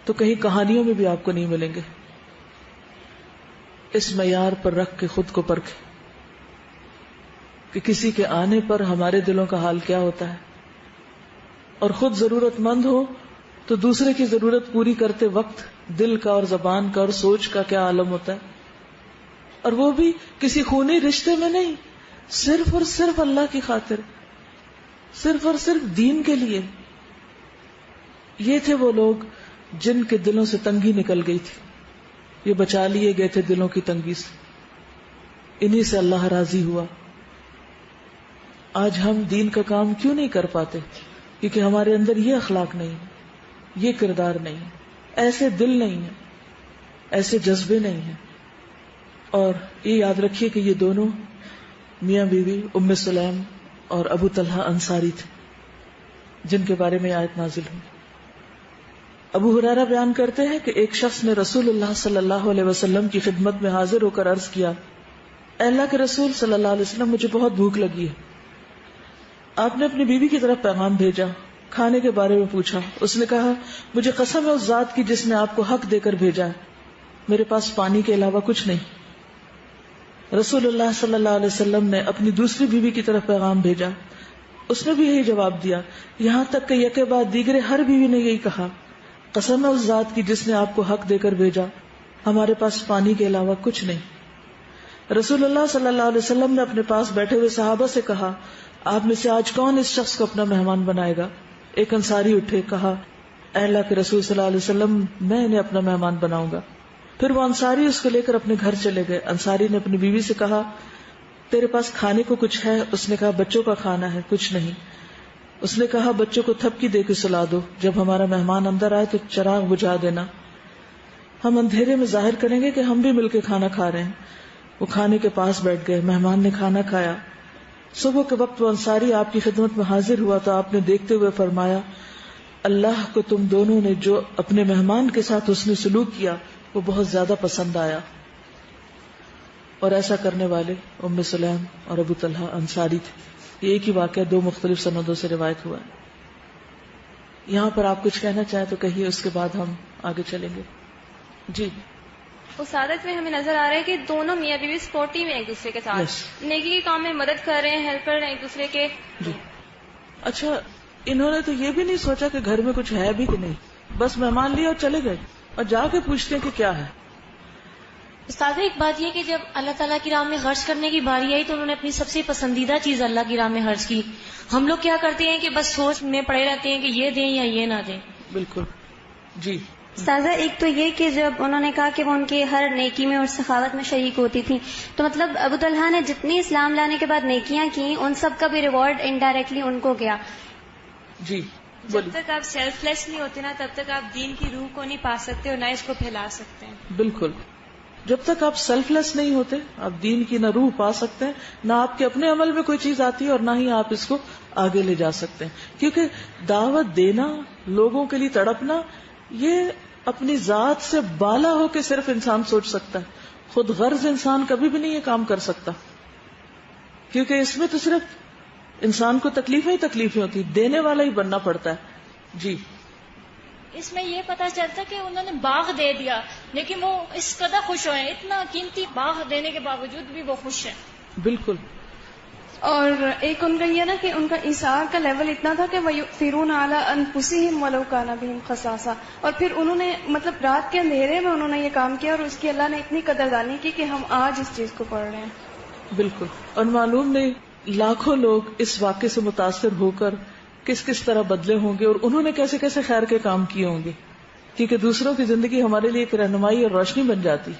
تو کہیں کہانیوں میں بھی آپ کو نہیں ملیں گے. اس معیار پر رکھ کے خود کو پرکھیں کہ کسی کے آنے پر ہمارے دلوں کا حال کیا ہوتا ہے، اور خود ضرورت مند ہو تو دوسرے کی ضرورت پوری کرتے وقت دل کا اور زبان کا اور سوچ کا کیا عالم ہوتا ہے. اور وہ بھی کسی خونی رشتے میں نہیں، صرف اور صرف اللہ کی خاطر، صرف اور صرف دین کے لیے. یہ تھے وہ لوگ جن کے دلوں سے تنگی نکل گئی تھی، یہ بچا لیے گئے تھے دلوں کی تنگی سے. انہی سے اللہ راضی ہوا. آج ہم دین کا کام کیوں نہیں کر پاتے؟ کیونکہ ہمارے اندر یہ اخلاق نہیں ہے، یہ کردار نہیں ہے، ایسے دل نہیں ہے، ایسے جذبے نہیں ہیں. اور یہ یاد رکھیے کہ یہ دونوں میاں بیوی ام سلیم اور ابو طلحہ انصاری تھے جن کے بارے میں آیت نازل ہوئی. ابو ہریرہ بیان کرتے ہیں کہ ایک شخص نے رسول اللہ صلی اللہ علیہ وسلم کی خدمت میں حاضر ہو کر عرض کیا، اے اللہ کے رسول صلی اللہ علیہ وسلم، مجھے بہت بھوک لگی ہے. آپ نے اپنی بیوی کی طرف پیغام بھیجا، کھانے کے بارے میں پوچھا. اس نے کہا، مجھے قسم ہے اس ذات کی جس نے آپ کو حق دے کر بھیجا ہے، میرے پاس پانی کے علاوہ کچھ نہیں. رسول اللہ صلی اللہ علیہ وسلم نے اپنی دوسری بیوی کی طرف پیغام بھیجا، اس نے بھی یہی جواب دیا، یہاں تک کہ یکے بعد دیگرے ہر بیوی نے یہی کہا، قسم ہے اس ذات کی جس نے آپ کو حق دے کر بھیجا، ہمارے پاس پانی کے علاوہ کچھ نہیں. رسول اللہ صلی اللہ علیہ وسلم نے اپنے پاس بیٹھے ہوئے صحابہ سے کہا، آپ میں سے آج کون اس شخص کو اپنا مہمان بنائے گا؟ ایک انصاری اٹھے، کہا، اے اللہ کے رسول صلی اللہ علیہ وسلم، میں انہیں اپنا مہمان بناؤں گا. پھر وہ انصاری اس کو لے کر اپنے گھر چلے گئے. انصاری نے اپنی بیوی سے کہا، تیرے پاس کھانے کو کچھ ہے؟ اس نے کہا، بچوں کا کھانا ہے، کچھ نہیں. اس نے کہا، بچوں کو تھپکی دے کے سلا دو، جب ہمارا مہمان اندر آئے تو چراغ بجھا دینا، ہم اندھیرے میں ظاہر کریں گے کہ ہم بھی مل کے کھانا کھا رہے ہیں. وہ کھانے کے پاس بیٹھ گئے، مہمان نے کھانا کھایا. صبح کے وقت وہ انصاری آپ کی خدمت میں حاضر ہوا تو آپ نے دیکھتے ہوئے فرمایا، اللہ کو تم دونوں نے جو اپنے مہمان کے ساتھ حسن سلوک کیا وہ بہت زیادہ پسند آیا. اور ایسا کرنے والے ام سلیم اور ابو طلحہ انصاری تھے. یہ ایک ہی واقعہ دو مختلف سندوں سے روایت ہوا ہے. یہاں پر آپ کچھ کہنا چاہیں تو کہیے، اس کے بعد ہم آگے چلیں گے. جی. اس عادت میں ہمیں نظر آ رہا ہے کہ دونوں میاں بیوی سپورٹی میں ایک دوسرے کے ساتھ نیکی کے کام میں مدد کر رہے ہیں، ہیلپ کر رہے ہیں ایک دوسرے کے. جی. اچھا، انہوں نے تو یہ بھی نہیں سوچا کہ گھر میں کچھ ہے بھی کہ نہیں، بس مہمان لیا اور چلے گئے اور جا کے پوچھتے ہیں کہ کیا ہے. استاد ایک بات یہ کہ جب اللہ تعالیٰ کی راہ میں خرچ کرنے کی باری آئی تو انہوں نے اپنی سب سے پسندیدہ چیز اللہ کی راہ میں خرچ کی. ہم لوگ کیا کرتے ہیں کہ بس سوچ میں پڑے رہتے ہیں کہ یہ دیں یا یہ نہ دیں. بالکل. جی. استاذہ ایک تو یہ کہ جب انہوں نے کہا کہ وہ ان کی ہر نیکی میں اور سخاوت میں شریک ہوتی تھی، تو مطلب ابو طلحہ نے جتنی اسلام لانے کے بعد نیکیاں کی ان سب کا بھی ریوارڈ انڈائریکٹلی ان کو گیا. جی. جب تک آپ سیلف لیس نہیں ہوتے نا تب تک آپ دین کی روح کو نہیں پا سکتے اور نہ اس کو پھیلا سکتے ہیں. بالکل. جب تک آپ سیلف لیس نہیں ہوتے آپ دین کی نہ روح پا سکتے ہیں، نہ آپ کے اپنے عمل میں کوئی چیز آتی ہے اور نہ ہی آپ اس کو آگے لے جا سکتے ہیں. کیونکہ دعوت دینا، لوگوں کے لیے تڑپنا، یہ اپنی ذات سے بالا ہو کے صرف انسان سوچ سکتا ہے. خود غرض انسان کبھی بھی نہیں یہ کام کر سکتا، کیونکہ اس میں تو صرف انسان کو تکلیفیں ہی تکلیفیں ہوتی، دینے والا ہی بننا پڑتا ہے. جی. اس میں یہ پتہ چلتا کہ انہوں نے باغ دے دیا لیکن وہ اس قدر خوش ہوئے, اتنا قیمتی باغ دینے کے باوجود بھی وہ خوش ہیں. بالکل. اور ایک ان کا یہ نا کہ ان کا ایثار کا لیول اتنا تھا کہ وَيُؤْثِرُونَ عَلَىٰ أَنفُسِهِمْ وَلَوْ كَانَ بِهِمْ خَصَاصَةٌ, اور پھر انہوں نے مطلب رات کے اندھیرے میں انہوں نے یہ کام کیا اور اس کی اللہ نے اتنی قدردانی کی کہ ہم آج اس چیز کو پڑھ رہے ہیں. بالکل. اور معلوم نہیں لاکھوں لوگ اس واقعے سے متاثر ہو کر کس کس طرح بدلے ہوں گے اور انہوں نے کیسے کیسے خیر کے کام کیے ہوں گے, کیونکہ دوسروں کی زندگی ہمارے لیے ایک رہنمائی اور روشنی بن جاتی.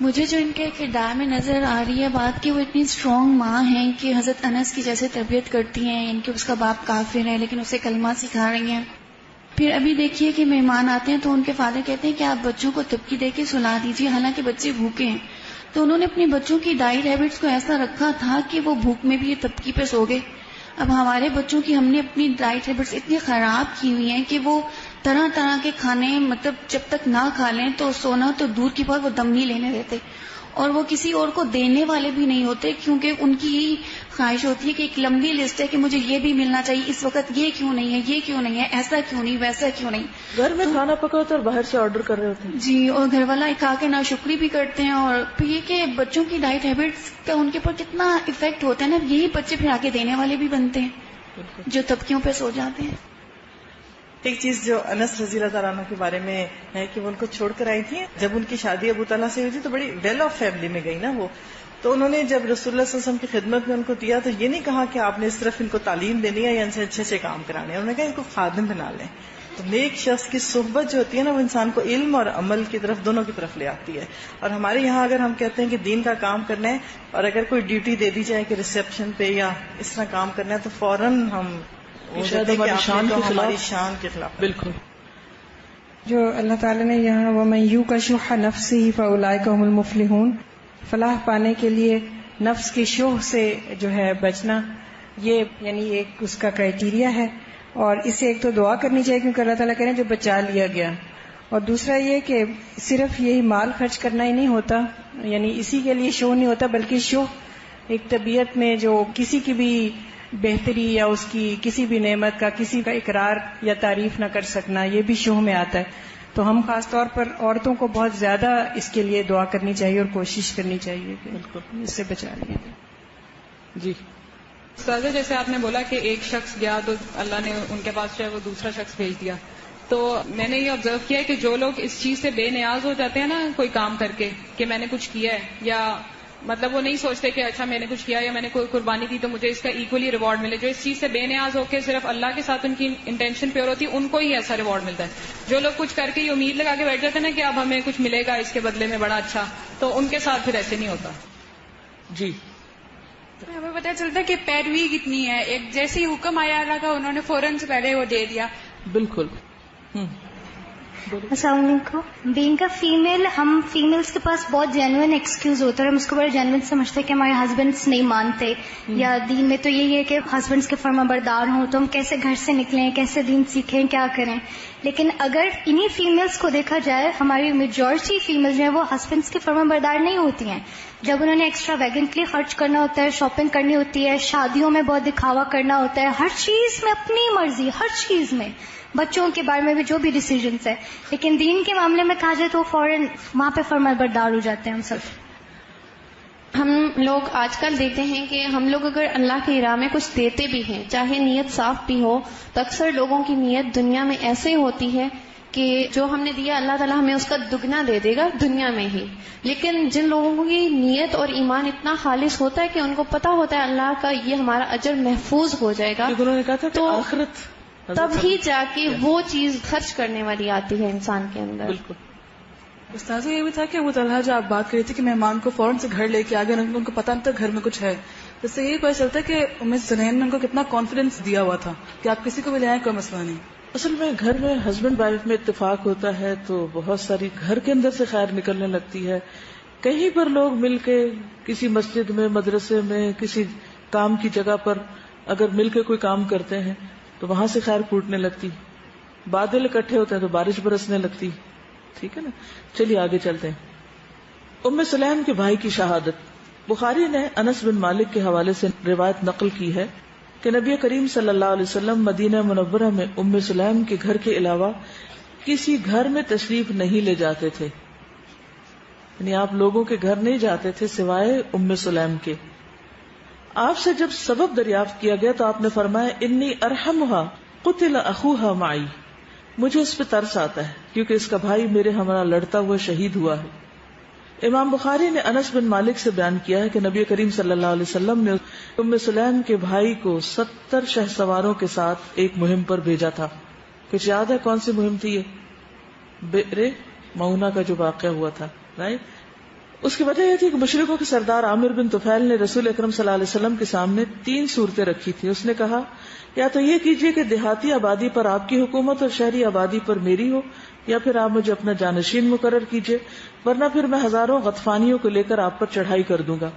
مجھے جو ان کے کردار میں نظر آ رہی ہے بات کہ وہ اتنی اسٹرانگ ماں ہیں کہ حضرت انس کی جیسے تربیت کرتی ہیں, ان کے اس کا باپ کافر ہے لیکن اسے کلمہ سکھا رہی ہیں. پھر ابھی دیکھیے کہ مہمان آتے ہیں تو ان کے فادر کہتے ہیں کہ آپ بچوں کو تبکی دے کے سلا دیجیے, حالانکہ بچے بھوکے ہیں. تو انہوں نے اپنے بچوں کی ڈائٹ ہیبٹس کو ایسا رکھا تھا کہ وہ بھوک میں بھی یہ تبکی پہ سو گئے. اب ہمارے بچوں کی ہم نے اپنی ڈائٹ ہیبٹس اتنی خراب کی ہوئی ہیں کہ وہ طرح طرح کے کھانے مطلب جب تک نہ کھا لیں تو سونا تو دور کی بات, وہ دم نہیں لینے دیتے, اور وہ کسی اور کو دینے والے بھی نہیں ہوتے کیونکہ ان کی یہی خواہش ہوتی ہے کہ ایک لمبی لسٹ ہے کہ مجھے یہ بھی ملنا چاہیے, اس وقت یہ کیوں نہیں ہے, یہ کیوں نہیں ہے, ایسا کیوں نہیں, ویسا کیوں نہیں. گھر میں کھانا پکا ہوتا ہے اور باہر سے آرڈر کر رہے ہوتے ہیں. جی, اور گھر والا کھا کے ناشکری بھی کرتے ہیں. اور پھر یہ کہ بچوں کی ڈائٹ ہیبٹس کا ان کے اوپر کتنا افیکٹ ہوتا ہے نا, یہی بچے پھر آگے دینے والے بھی بنتے ہیں جو تبکیوں پہ سو جاتے ہیں. ایک چیز جو انس رضی اللہ تعالیٰ عنہ کے بارے میں ہے کہ وہ ان کو چھوڑ کر آئی تھی, جب ان کی شادی ابو طلحہ سے ہوئی تھی تو بڑی ویل آف فیملی میں گئی نا وہ, تو انہوں نے جب رسول اللہ صلی اللہ علیہ وسلم کی خدمت میں ان کو دیا تو یہ نہیں کہا کہ آپ نے اس طرف ان کو تعلیم دینی ہے یا ان سے اچھے اچھے کام کرانے, انہوں نے کہا ان کو خادم بنا لیں. تو نیک شخص کی صحبت جو ہوتی ہے نا وہ انسان کو علم اور عمل کی طرف دونوں کی طرف لے آتی ہے. اور ہمارے یہاں اگر ہم کہتے ہیں کہ دین کا کام کرنا ہے اور اگر کوئی ڈیوٹی دے دی جائے کہ ریسپشن پہ یا اس طرح کام کرنا ہے تو فوراً ہم ہماری شان کے خلاف. بالکل. جو اللہ تعالیٰ نے یہاں وَمَن يُوقَ شُحَّ نَفْسِهِ فَأُولَٰئِكَ هُمُ الْمُفْلِحُونَ, فلاح پانے کے لیے نفس کی شوہ سے جو ہے بچنا, یہ یعنی ایک اس کا کرائٹیریا ہے. اور اس سے ایک تو دعا کرنی چاہیے کیونکہ اللہ تعالیٰ کہہ رہے ہیں جو بچا لیا گیا, اور دوسرا یہ کہ صرف یہی مال خرچ کرنا ہی نہیں ہوتا, یعنی اسی کے لیے شوہ نہیں ہوتا, بلکہ شوہ ایک طبیعت میں جو کسی کی بھی بہتری یا اس کی کسی بھی نعمت کا کسی کا اقرار یا تعریف نہ کر سکنا, یہ بھی شوہ میں آتا ہے. تو ہم خاص طور پر عورتوں کو بہت زیادہ اس کے لیے دعا کرنی چاہیے اور کوشش کرنی چاہیے کہ بالکل اس سے بچا لیں. جی استاذہ, جیسے آپ نے بولا کہ ایک شخص گیا تو اللہ نے ان کے پاس جو ہے وہ دوسرا شخص بھیج دیا, تو میں نے یہ آبزرو کیا کہ جو لوگ اس چیز سے بے نیاز ہو جاتے ہیں نا کوئی کام کر کے کہ میں نے کچھ کیا ہے, یا مطلب وہ نہیں سوچتے کہ اچھا میں نے کچھ کیا یا میں نے کوئی قربانی دی تو مجھے اس کا ایکولی ریوارڈ ملے, جو اس چیز سے بے نیاز ہو کے صرف اللہ کے ساتھ ان کی انٹینشن پیور ہوتی ہے ان کو ہی ایسا ریوارڈ ملتا ہے. جو لوگ کچھ کر کے یہ امید لگا کے بیٹھ جاتے ہیں نا کہ اب ہمیں کچھ ملے گا اس کے بدلے میں بڑا اچھا, تو ان کے ساتھ پھر ایسے نہیں ہوتا. جی, ہمیں پتہ چلتا ہے کہ پیروی کتنی ہے, ایک جیسے ہی حکم آیا اللہ کا انہوں نے فوراً سے پہلے وہ دے دیا. بالکل. السلام علیکم. بینگ اے فیمیل, ہم فیمیلس کے پاس بہت جینوئن ایکسکیوز ہوتا ہے, ہم اس کو بڑا جینوئن سمجھتے ہیں کہ ہمارے ہسبینڈس نہیں مانتے, یا دین میں تو یہی ہے کہ ہسبینڈس کے فرما بردار ہوں تو ہم کیسے گھر سے نکلیں, کیسے دین سیکھیں, کیا کریں. لیکن اگر انہی فیمیلس کو دیکھا جائے, ہماری میجورٹی فیمیل جو ہیں وہ ہسبینڈس کے فرما بردار نہیں ہوتی ہیں. جب انہوں نے ایکسٹرا ویگنٹلی خرچ کرنا ہوتا ہے, شاپنگ کرنی ہوتی ہے, شادیوں میں بہت دکھاوا کرنا ہوتا ہے, ہر چیز میں اپنی مرضی, ہر چیز میں, بچوں کے بارے میں بھی جو بھی ڈیسیجنس ہے, لیکن دین کے معاملے میں کہا جائے تو فوراً وہاں پہ فرما بردار ہو جاتے ہیں ہم سب. ہم لوگ آج کل دیکھتے ہیں کہ ہم لوگ اگر اللہ کی راہ میں کچھ دیتے بھی ہیں, چاہے نیت صاف بھی ہو, تو اکثر لوگوں کی نیت دنیا میں ایسے ہوتی ہے کہ جو ہم نے دیا اللہ تعالیٰ ہمیں اس کا دگنا دے دے گا دنیا میں ہی. لیکن جن لوگوں کی نیت اور ایمان اتنا خالص ہوتا ہے کہ ان کو پتا ہوتا ہے اللہ کا یہ ہمارا اجر محفوظ ہو جائے گا, تو آخرت تب ہی جا کے وہ چیز خرچ کرنے والی آتی ہے انسان کے اندر. بالکل. استاذہ یہ بھی تھا کہ ابو طلحہ جو آپ بات کر رہی تھی کہ مہمان کو فوراً سے گھر لے کے آ گئے, ان کو پتہ نہیں تھا گھر میں کچھ ہے, اس سے یہ پتہ چلتا ہے کہ ام سنین نے ان کو کتنا کانفیڈینس دیا ہوا تھا کہ آپ کسی کو بھی لے آئیں, کوئی مسئلہ نہیں. اصل میں گھر میں ہسبینڈ وائف میں اتفاق ہوتا ہے تو بہت ساری گھر کے اندر سے خیر نکلنے لگتی ہے. کہیں پر لوگ مل کے کسی مسجد میں, مدرسے میں, کسی کام کی جگہ پر اگر مل کے کوئی کام کرتے ہیں تو وہاں سے خیر پھوٹنے لگتی, بادل اکٹھے ہوتے ہیں تو بارش برسنے لگتی. ٹھیک ہے نا, چلیے آگے چلتے ہیں. ام سلیم کے بھائی کی شہادت. بخاری نے انس بن مالک کے حوالے سے روایت نقل کی ہے کہ نبی کریم صلی اللہ علیہ وسلم مدینہ منورہ میں ام سلیم کے گھر کے علاوہ کسی گھر میں تشریف نہیں لے جاتے تھے، یعنی آپ لوگوں کے گھر نہیں جاتے تھے سوائے ام سلیم کے. آپ سے جب سبب دریافت کیا گیا تو آپ نے فرمایا انی ارحمھا قتل اخوھا معی، مجھے اس پہ ترس آتا ہے کیونکہ اس کا بھائی میرے ہمراہ لڑتا ہوا شہید ہوا ہے. امام بخاری نے انس بن مالک سے بیان کیا ہے کہ نبی کریم صلی اللہ علیہ وسلم نے ام سلیم کے بھائی کو 70 شہ سواروں کے ساتھ ایک مہم پر بھیجا تھا. کچھ یاد ہے کون سی مہم تھی؟ یہ بئر معونہ کا جو واقعہ ہوا تھا، رائٹ. اس کی وجہ یہ تھی کہ مشرکوں کے سردار عامر بن طفیل نے رسول اکرم صلی اللہ علیہ وسلم کے سامنے 3 صورتیں رکھی تھی. اس نے کہا یا تو یہ کیجئے کہ دیہاتی آبادی پر آپ کی حکومت اور شہری آبادی پر میری ہو، یا پھر آپ مجھے اپنا جانشین مقرر کیجئے، ورنہ پھر میں ہزاروں غطفانیوں کو لے کر آپ پر چڑھائی کر دوں گا.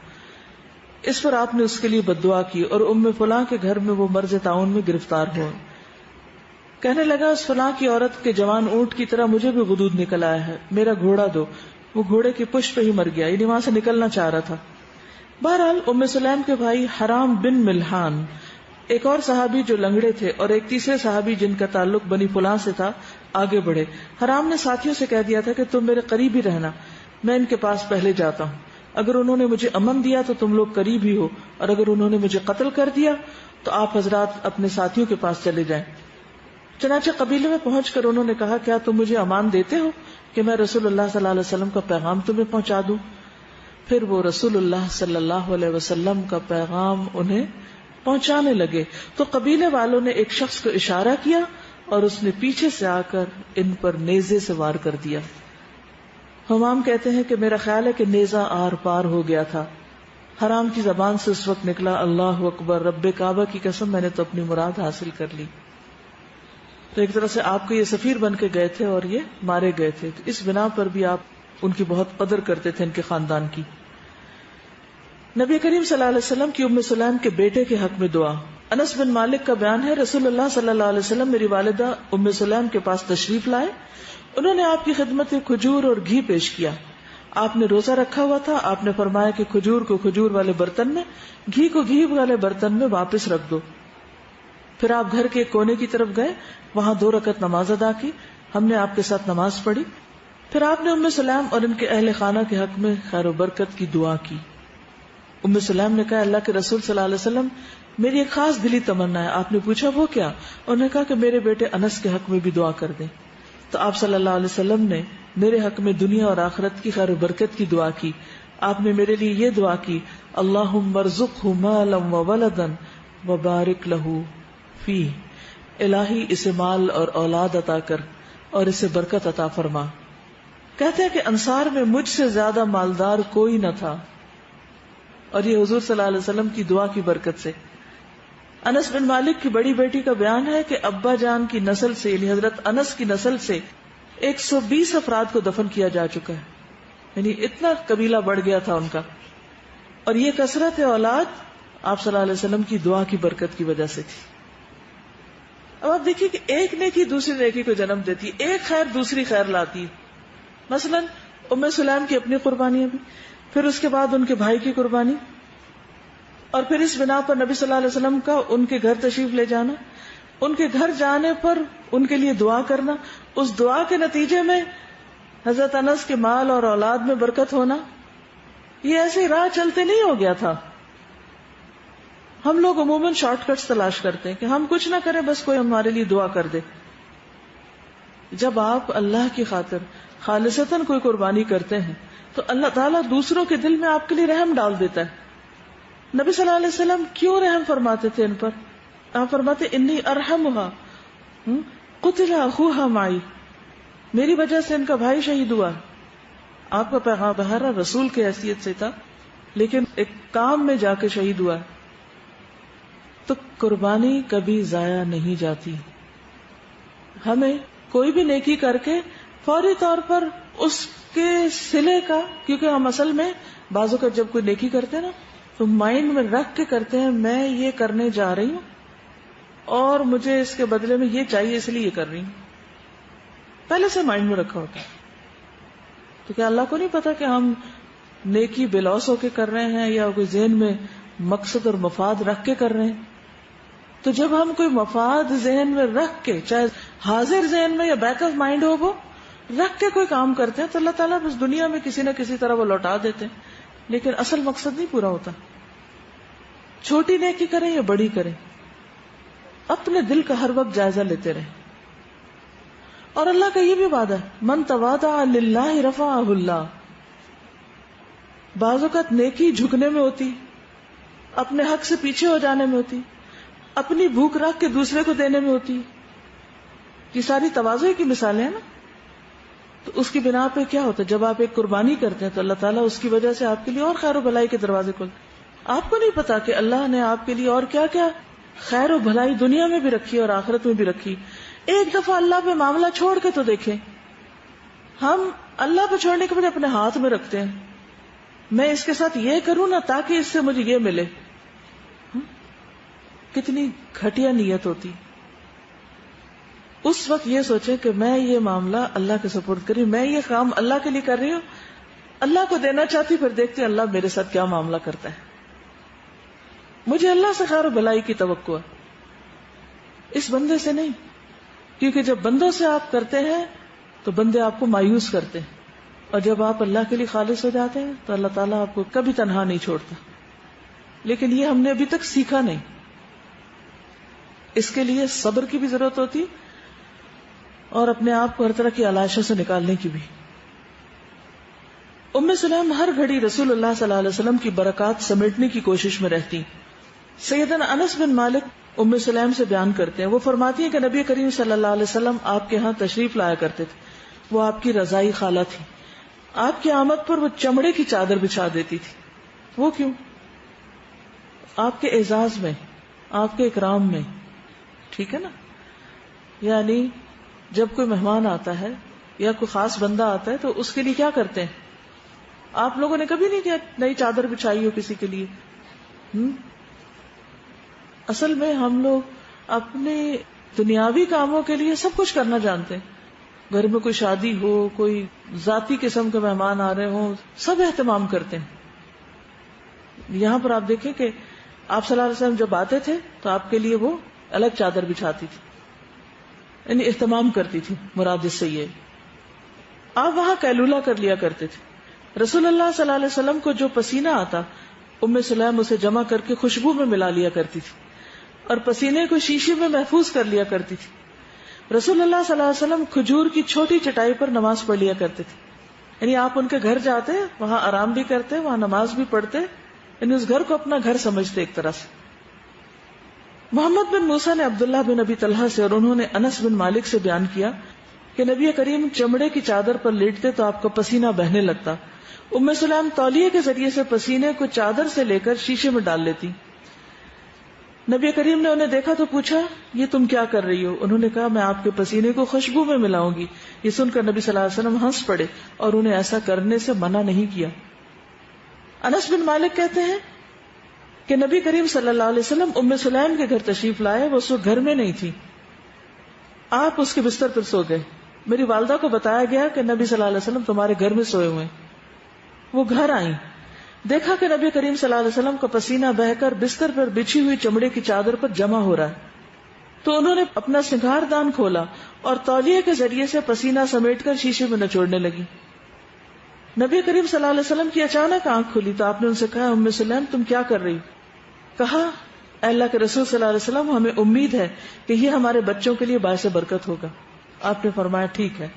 اس پر آپ نے اس کے لیے بددعا کی اور ام فلاں کے گھر میں وہ مرض طاعون میں گرفتار ہوا. کہنے لگا اس فلاں کی عورت کے جوان اونٹ کی طرح مجھے بھی غدود نکل آیا ہے، میرا گھوڑا دو. وہ گھوڑے کی پشت پہ ہی مر گیا، یعنی وہاں سے نکلنا چاہ رہا تھا. بہرحال ام سلیم کے بھائی حرام بن ملحان، ایک اور صحابی جو لنگڑے تھے اور ایک تیسرے صحابی جن کا تعلق بنی فلاں سے تھا آگے بڑھے. حرام نے ساتھیوں سے کہہ دیا تھا کہ تم میرے قریب ہی رہنا، میں ان کے پاس پہلے جاتا ہوں. اگر انہوں نے مجھے امن دیا تو تم لوگ قریب ہی ہو، اور اگر انہوں نے مجھے قتل کر دیا تو آپ حضرات اپنے ساتھیوں کے پاس چلے جائیں. چنانچہ قبیلے میں پہنچ کر انہوں نے کہا کیا تم مجھے امان دیتے ہو کہ میں رسول اللہ صلی اللہ علیہ وسلم کا پیغام تمہیں پہنچا دوں؟ پھر وہ رسول اللہ صلی اللہ علیہ وسلم کا پیغام انہیں پہنچانے لگے. تو قبیلے والوں نے ایک شخص کو اشارہ کیا اور اس نے پیچھے سے آ کر ان پر نیزے سے وار کر دیا. حمام کہتے ہیں کہ میرا خیال ہے کہ نیزہ آر پار ہو گیا تھا. حرام کی زبان سے اس وقت نکلا اللہ اکبر، رب کعبہ کی قسم میں نے تو اپنی مراد حاصل کر لی. تو ایک طرح سے آپ کو یہ سفیر بن کے گئے تھے اور یہ مارے گئے تھے. تو اس بنا پر بھی آپ ان کی بہت قدر کرتے تھے، ان کے خاندان کی. نبی کریم صلی اللہ علیہ وسلم کی ام سلیم کے بیٹے کے حق میں دعا. انس بن مالک کا بیان ہے رسول اللہ صلی اللہ علیہ وسلم میری والدہ ام سلیم کے پاس تشریف لائے. انہوں نے آپ کی خدمت میں کھجور اور گھی پیش کیا. آپ نے روزہ رکھا ہوا تھا. آپ نے فرمایا کہ کھجور کو کھجور والے برتن میں، گھی کو گھی والے برتن میں واپس رکھ دو. پھر آپ گھر کے کونے کی طرف گئے، وہاں 2 رکعت نماز ادا کی. ہم نے آپ کے ساتھ نماز پڑھی. پھر آپ نے ام سلیم اور ان کے اہل خانہ کے حق میں خیر و برکت کی دعا کی. ام سلیم نے کہا اللہ کے رسول صلی اللہ علیہ وسلم میری ایک خاص دلی تمنا ہے. آپ نے پوچھا وہ کیا؟ انہوں نے کہا کہ میرے بیٹے انس کے حق میں بھی دعا کر دیں. تو آپ صلی اللہ علیہ وسلم نے میرے حق میں دنیا اور آخرت کی خیر و برکت کی دعا کی. آپ نے میرے لیے یہ دعا کی اللہم ارزقہ مالا وولدا وبارک لہ فی، الہی اسے مال اور اولاد عطا کر اور اسے برکت عطا فرما. کہتے ہیں کہ انصار میں مجھ سے زیادہ مالدار کوئی نہ تھا، اور یہ حضور صلی اللہ علیہ وسلم کی دعا کی برکت سے. انس بن مالک کی بڑی بیٹی کا بیان ہے کہ ابا جان کی نسل سے یعنی حضرت انس کی نسل سے 120 افراد کو دفن کیا جا چکا ہے، یعنی اتنا قبیلہ بڑھ گیا تھا ان کا. اور یہ کثرت اولاد آپ صلی اللہ علیہ وسلم کی دعا کی برکت کی وجہ سے تھی. اب آپ دیکھیے کہ ایک نیکی دوسری نیکی کو جنم دیتی، ایک خیر دوسری خیر لاتی. مثلا ام سلیم کی اپنی قربانیاں بھی، پھر اس کے بعد ان کے بھائی کی قربانی، اور پھر اس بنا پر نبی صلی اللہ علیہ وسلم کا ان کے گھر تشریف لے جانا، ان کے گھر جانے پر ان کے لیے دعا کرنا، اس دعا کے نتیجے میں حضرت انس کے مال اور اولاد میں برکت ہونا. یہ ایسے راہ چلتے نہیں ہو گیا تھا. ہم لوگ عموماً شارٹ کٹس تلاش کرتے ہیں کہ ہم کچھ نہ کریں بس کوئی ہمارے لیے دعا کر دے. جب آپ اللہ کی خاطر خالصتاً کوئی قربانی کرتے ہیں تو اللہ تعالیٰ دوسروں کے دل میں آپ کے لیے رحم ڈال دیتا ہے. نبی صلی اللہ علیہ وسلم کیوں رحم فرماتے تھے ان پر؟ آپ فرماتے انی ارحمھا قتل اخوھا معی، میری وجہ سے ان کا بھائی شہید ہوا. آپ کا پیغام بہرحال رسول کی حیثیت سے تھا لیکن ایک کام میں جا کے شہید ہوا. تو قربانی کبھی ضائع نہیں جاتی. ہمیں کوئی بھی نیکی کر کے فوری طور پر اس کے صلے کا، کیونکہ ہم اصل میں بعضوں کا جب کوئی نیکی کرتے ہیں نا تو مائنڈ میں رکھ کے کرتے ہیں میں یہ کرنے جا رہی ہوں اور مجھے اس کے بدلے میں یہ چاہیے اس لیے یہ کر رہی ہوں، پہلے سے مائنڈ میں رکھا ہوتا ہے. تو کیا اللہ کو نہیں پتا کہ ہم نیکی بے لوث ہو کے کر رہے ہیں یا کوئی ذہن میں مقصد اور مفاد رکھ کے کر رہے ہیں؟ تو جب ہم کوئی مفاد ذہن میں رکھ کے، چاہے حاضر ذہن میں یا بیک آف مائنڈ ہو، وہ رکھ کے کوئی کام کرتے ہیں تو اللہ تعالیٰ بس دنیا میں کسی نہ کسی طرح وہ لوٹا دیتے ہیں، لیکن اصل مقصد نہیں پورا ہوتا. چھوٹی نیکی کریں یا بڑی کریں، اپنے دل کا ہر وقت جائزہ لیتے رہیں. اور اللہ کا یہ بھی وعدہ ہے، من تواضع للہ رفعہ اللہ. بعض اوقات نیکی جھکنے میں ہوتی، اپنے حق سے پیچھے ہو جانے میں ہوتی، اپنی بھوک رکھ کے دوسرے کو دینے میں ہوتی. یہ ساری تواضع کی مثالیں ہیں نا. تو اس کی بنا پہ کیا ہوتا ہے، جب آپ ایک قربانی کرتے ہیں تو اللہ تعالیٰ اس کی وجہ سے آپ کے لیے اور خیر و بھلائی کے دروازے کھولتے. آپ کو نہیں پتا کہ اللہ نے آپ کے لیے اور کیا کیا خیر و بھلائی دنیا میں بھی رکھی اور آخرت میں بھی رکھی. ایک دفعہ اللہ پہ معاملہ چھوڑ کے تو دیکھیں. ہم اللہ پہ چھوڑنے کے بعد اپنے ہاتھ میں رکھتے ہیں، میں اس کے ساتھ یہ کروں نا تاکہ اس سے مجھے یہ ملے. کتنی گھٹیا نیت ہوتی. اس وقت یہ سوچیں کہ میں یہ معاملہ اللہ کے سپرد کری، میں یہ کام اللہ کے لیے کر رہی ہوں، اللہ کو دینا چاہتی، پھر دیکھتے ہیں اللہ میرے ساتھ کیا معاملہ کرتا ہے. مجھے اللہ سے خیر و بھلائی کی توقع ہے، اس بندے سے نہیں. کیونکہ جب بندوں سے آپ کرتے ہیں تو بندے آپ کو مایوس کرتے ہیں، اور جب آپ اللہ کے لیے خالص ہو جاتے ہیں تو اللہ تعالیٰ آپ کو کبھی تنہا نہیں چھوڑتا. لیکن یہ ہم نے ابھی تک سیکھا نہیں. اس کے لیے صبر کی بھی ضرورت ہوتی اور اپنے آپ کو ہر طرح کی علائشوں سے نکالنے کی بھی. ام سلیم ہر گھڑی رسول اللہ صلی اللہ علیہ وسلم کی برکات سمیٹنے کی کوشش میں رہتی. سیدنا انس بن مالک ام سلیم سے بیان کرتے ہیں، وہ فرماتی ہیں کہ نبی کریم صلی اللہ علیہ وسلم آپ کے ہاں تشریف لایا کرتے تھے. وہ آپ کی رضائی خالہ تھی. آپ کی آمد پر وہ چمڑے کی چادر بچھا دیتی تھی. وہ کیوں؟ آپ کے اعزاز میں، آپ کے اکرام میں. ٹھیک ہے نا. یعنی جب کوئی مہمان آتا ہے یا کوئی خاص بندہ آتا ہے تو اس کے لیے کیا کرتے ہیں؟ آپ لوگوں نے کبھی نہیں کیا نئی چادر بچھائی ہو کسی کے لیے؟ اصل میں ہم لوگ اپنے دنیاوی کاموں کے لیے سب کچھ کرنا جانتے ہیں. گھر میں کوئی شادی ہو، کوئی ذاتی قسم کے مہمان آ رہے ہوں، سب اہتمام کرتے ہیں. یہاں پر آپ دیکھیں کہ آپ صلی اللہ علیہ وسلم جب آتے تھے تو آپ کے لیے وہ الگ چادر بچھاتی تھی، یعنی اہتمام کرتی تھی. مراد اس سے یہ آپ وہاں قیلولہ کر لیا کرتے تھے. رسول اللہ صلی اللہ علیہ وسلم کو جو پسینہ آتا ام سلیم اسے جمع کر کے خوشبو میں ملا لیا کرتی تھی اور پسینے کو شیشے میں محفوظ کر لیا کرتی تھی. رسول اللہ صلی اللہ علیہ وسلم کھجور کی چھوٹی چٹائی پر نماز پڑھ لیا کرتے تھے. یعنی آپ ان کے گھر جاتے، وہاں آرام بھی کرتے، وہاں نماز بھی پڑھتے، یعنی اس گھر کو اپنا گھر سمجھتے ایک طرح سے. محمد بن موسیٰ نے عبداللہ بن ابی طلحہ سے اور انہوں نے انس بن مالک سے بیان کیا کہ نبی کریم چمڑے کی چادر پر لیٹتے تو آپ کا پسینہ بہنے لگتا. ام سلیم تولیے کے ذریعے سے پسینے کو چادر سے لے کر شیشے میں ڈال لیتی. نبی کریم نے انہیں دیکھا تو پوچھا یہ تم کیا کر رہی ہو؟ انہوں نے کہا میں آپ کے پسینے کو خوشبو میں ملاؤں گی. یہ سن کر نبی صلی اللہ علیہ وسلم ہنس پڑے اور انہیں ایسا کرنے سے منع نہیں کیا. انس بن مالک کہتے ہیں کہ نبی کریم صلی اللہ علیہ وسلم ام سلیم کے گھر تشریف لائے. وہ اس وقت گھر میں نہیں تھی، آپ اس کے بستر پر سو گئے. میری والدہ کو بتایا گیا کہ نبی صلی اللہ علیہ وسلم تمہارے گھر میں سوئے ہوئے. وہ گھر آئیں، دیکھا کہ نبی کریم صلی اللہ علیہ وسلم کا پسینہ بہہ کر بستر پر بچھی ہوئی چمڑے کی چادر پر جمع ہو رہا ہے. تو انہوں نے اپنا سنگھار دان کھولا اور تولیے کے ذریعے سے پسینہ سمیٹ کر شیشے میں نچوڑنے لگی. نبی کریم صلی اللہ علیہ وسلم کی اچانک آنکھ کھلی تو آپ نے ان سے کہا ام سلیم تم کیا کر رہی؟ کہا اے اللہ کے رسول صلی اللہ علیہ وسلم ہمیں امید ہے کہ یہ ہمارے بچوں کے لیے باعث برکت ہوگا. آپ نے فرمایا ٹھیک ہے.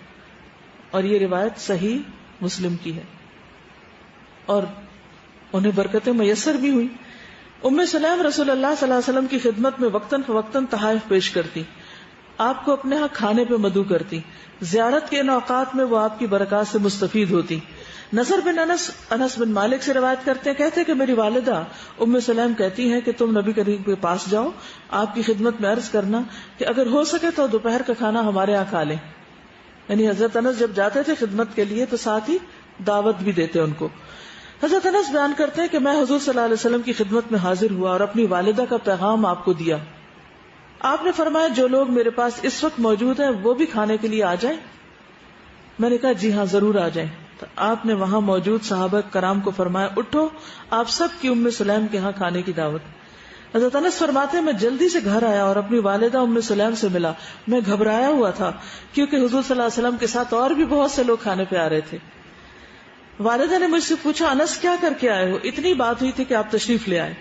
اور یہ روایت صحیح مسلم کی ہے اور انہیں برکتیں میسر بھی ہوئی. ام سلیم رسول اللہ صلی اللہ علیہ وسلم کی خدمت میں وقتاً فوقتاً تحائف پیش کرتی، آپ کو اپنے ہاں کھانے پہ مدعو کرتی. زیارت کے ان اوقات میں وہ آپ کی برکات سے مستفید ہوتی. نصر بن انس بن مالک سے روایت کرتے ہیں، کہتے کہ میری والدہ ام سلیم کہتی ہیں کہ تم نبی کریم کے پاس جاؤ، آپ کی خدمت میں عرض کرنا کہ اگر ہو سکے تو دوپہر کا کھانا ہمارے یہاں کھا لیں. یعنی حضرت انس جب جاتے تھے خدمت کے لیے تو ساتھ ہی دعوت بھی دیتے ان کو. حضرت انس بیان کرتے ہیں کہ میں حضور صلی اللہ علیہ وسلم کی خدمت میں حاضر ہوا اور اپنی والدہ کا پیغام آپ کو دیا. آپ نے فرمایا جو لوگ میرے پاس اس وقت موجود ہیں وہ بھی کھانے کے لیے آ جائیں. میں نے کہا جی ہاں ضرور آ جائیں. تو آپ نے وہاں موجود صحابہ کرام کو فرمایا اٹھو، آپ سب کی ام سلیم کے ہاں کھانے کی دعوت. حضرت انس فرماتے ہیں میں جلدی سے گھر آیا اور اپنی والدہ ام سلیم سے ملا. میں گھبرایا ہوا تھا کیونکہ حضور صلی اللہ علیہ وسلم کے ساتھ اور بھی بہت سے لوگ کھانے پہ آ رہے تھے. والدہ نے مجھ سے پوچھا انس کیا کر کے آئے ہو؟ اتنی بات ہوئی تھی کہ آپ تشریف لے آئے.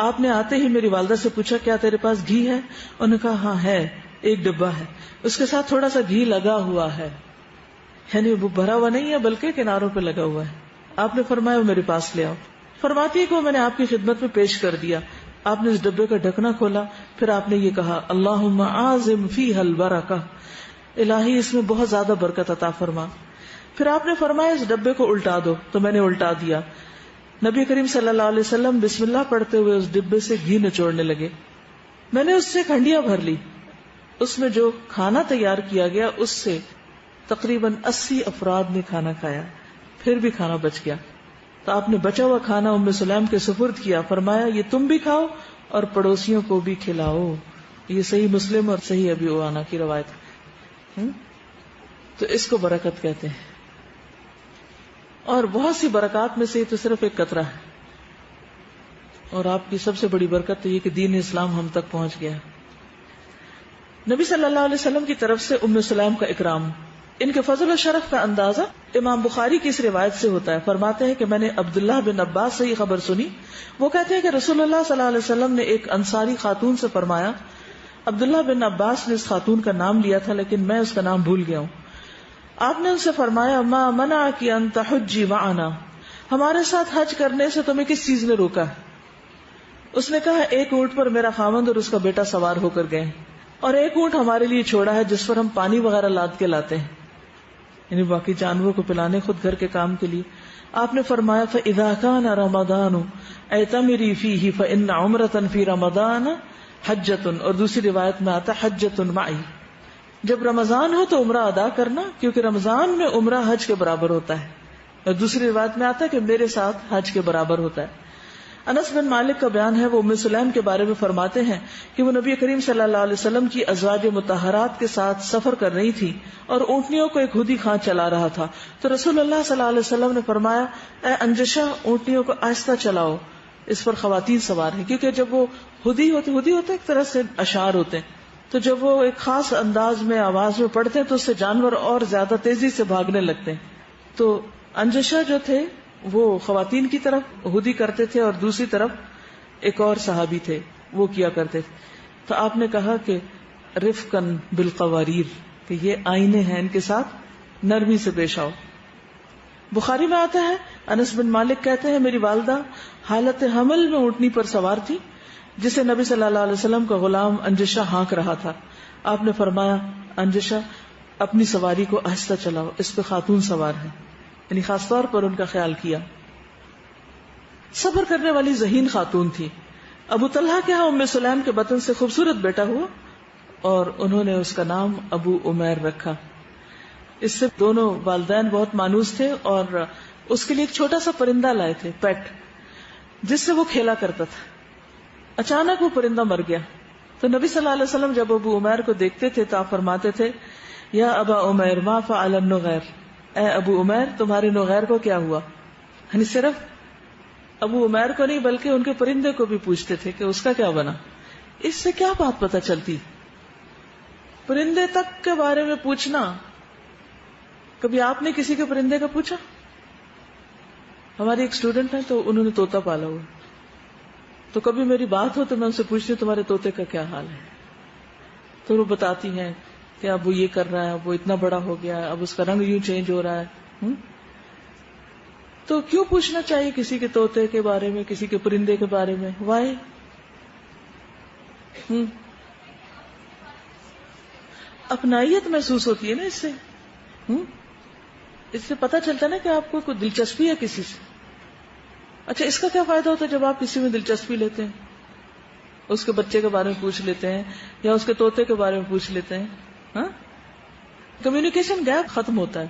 آپ نے آتے ہی میری والدہ سے پوچھا کیا تیرے پاس گھی ہے؟ انہوں نے کہا ہاں ہے، ایک ڈبہ ہے، اس کے ساتھ تھوڑا سا گھی لگا ہوا ہے، یعنی وہ بھرا ہوا نہیں ہے بلکہ کناروں پہ لگا ہوا ہے. آپ نے فرمایا وہ میرے پاس لے آؤ. فرماتی ہے کہ میں نے آپ کی خدمت میں پیش کر دیا. آپ نے اس ڈبے کا ڈھکنا کھولا، پھر آپ نے یہ کہا اللہم اعظم فیہ البرکہ، الہی اس میں بہت زیادہ برکت عطا فرما. پھر آپ نے فرمایا اس ڈبے کو الٹا دو، تو میں نے الٹا دیا. نبی کریم صلی اللہ علیہ وسلم بسم اللہ پڑھتے ہوئے اس ڈبے سے گھی نچوڑنے لگے. میں نے اس سے ہنڈیاں بھر لی. اس میں جو کھانا تیار کیا گیا اس سے تقریباً 80 افراد نے کھانا کھایا، پھر بھی کھانا بچ گیا. تو آپ نے بچا ہوا کھانا ام سلیم کے سپرد کیا. فرمایا یہ تم بھی کھاؤ اور پڑوسیوں کو بھی کھلاؤ. یہ صحیح مسلم اور صحیح ابی اوانا کی روایت. تو اس کو برکت کہتے ہیں. اور بہت سی برکات میں سے یہ تو صرف ایک قطرہ ہے. اور آپ کی سب سے بڑی برکت تو یہ کہ دین اسلام ہم تک پہنچ گیا. نبی صلی اللہ علیہ وسلم کی طرف سے ام سلیم کا اکرام. ان کے فضل و شرف کا اندازہ امام بخاری کی اس روایت سے ہوتا ہے. فرماتے ہیں کہ میں نے عبداللہ بن عباس سے یہ خبر سنی. وہ کہتے ہیں کہ رسول اللہ صلی اللہ علیہ وسلم نے ایک انصاری خاتون سے فرمایا. عبداللہ بن عباس نے اس خاتون کا نام لیا تھا لیکن میں اس کا نام بھول گیا ہوں. آپ نے ان سے فرمایا ما منعک ان تحجی معنا، ہمارے ساتھ حج کرنے سے تمہیں کس چیز نے روکا ہے؟ اس نے کہا ایک اونٹ پر میرا خاوند اور اس کا بیٹا سوار ہو کر گئے اور ایک اونٹ ہمارے لیے چھوڑا ہے جس پر ہم پانی وغیرہ لاد کے لاتے ہیں، یعنی باقی جانوروں کو پلانے خود گھر کے کام کے لیے. آپ نے فرمایا فَإِذَا كَانَ رَمَضَانُ اعْتَمِرِي فِيهِ فَإِنَّ عُمْرَةً فِي رَمَضَانَ حَجَّةٌ، اور دوسری روایت میں آتا حَجَّةٌ مَعِي، جب رمضان ہو تو عمرہ ادا کرنا کیونکہ رمضان میں عمرہ حج کے برابر ہوتا ہے. اور دوسری روایت میں آتا ہے کہ میرے ساتھ حج کے برابر ہوتا ہے. انس بن مالک کا بیان ہے، وہ ام سلیم کے بارے میں فرماتے ہیں کہ وہ نبی کریم صلی اللہ علیہ وسلم کی ازواج مطہرات کے ساتھ سفر کر رہی تھی اور اونٹنیوں کو ایک ہدی خان چلا رہا تھا. تو رسول اللہ صلی اللہ علیہ وسلم نے فرمایا اے انجشہ اونٹنیوں کو آہستہ چلاؤ، اس پر خواتین سوار ہیں. کیونکہ جب وہ ہدی ہوتے ایک طرح سے اشعار ہوتے ہیں، تو جب وہ ایک خاص انداز میں آواز میں پڑھتے ہیں تو اس سے جانور اور زیادہ تیزی سے بھاگنے لگتے ہیں. تو انجشہ جو تھے وہ خواتین کی طرف ہدی کرتے تھے اور دوسری طرف ایک اور صحابی تھے وہ کیا کرتے تھے. تو آپ نے کہا کہ رفقن بالقواریر، کہ یہ آئینے ہیں، ان کے ساتھ نرمی سے پیش آؤ. بخاری میں آتا ہے انس بن مالک کہتے ہیں میری والدہ حالت حمل میں اونٹنی پر سوار تھی جسے نبی صلی اللہ علیہ وسلم کا غلام انجشہ ہانک رہا تھا. آپ نے فرمایا انجشہ اپنی سواری کو آہستہ چلاؤ، اس پہ خاتون سوار ہے، یعنی خاص طور پر ان کا خیال کیا. صبر کرنے والی ذہین خاتون تھی. ابو طلحہ کے ہاں ام سلیم کے بطن سے خوبصورت بیٹا ہوا اور انہوں نے اس کا نام ابو عمیر رکھا. اس سے دونوں والدین بہت مانوس تھے اور اس کے لیے ایک چھوٹا سا پرندہ لائے تھے پیٹ، جس سے وہ کھیلا کرتا تھا. اچانک وہ پرندہ مر گیا تو نبی صلی اللہ علیہ وسلم جب ابو عمیر کو دیکھتے تھے تو آپ فرماتے تھے یا ابا عمیر ما فعل النغیر، اے ابو عمیر تمہارے نغیر کو کیا ہوا. یعنی صرف ابو عمیر کو نہیں بلکہ ان کے پرندے کو بھی پوچھتے تھے کہ اس کا کیا بنا. اس سے کیا بات پتہ چلتی؟ پرندے تک کے بارے میں پوچھنا. کبھی آپ نے کسی کے پرندے کا پوچھا؟ ہماری ایک اسٹوڈنٹ ہے تو انہوں نے طوطا پالا ہوا، تو کبھی میری بات ہو تو میں ان سے پوچھتی ہوں تمہارے طوطے کا کیا حال ہے، تو وہ بتاتی ہیں کہ اب وہ یہ کر رہا ہے، وہ اتنا بڑا ہو گیا ہے، اب اس کا رنگ یوں چینج ہو رہا ہے. تو کیوں پوچھنا چاہیے کسی کے طوطے کے بارے میں، کسی کے پرندے کے بارے میں؟ وائی؟ اپنائیت محسوس ہوتی ہے نا اس سے. اس سے پتہ چلتا ہے نا کہ آپ کو کوئی دلچسپی ہے کسی سے. اچھا اس کا کیا فائدہ ہوتا ہے جب آپ کسی میں دلچسپی لیتے ہیں، اس کے بچے کے بارے میں پوچھ لیتے ہیں یا اس کے طوطے کے بارے میں پوچھ لیتے ہیں؟ ہاں، کمیونیکیشن گیپ ختم ہوتا ہے.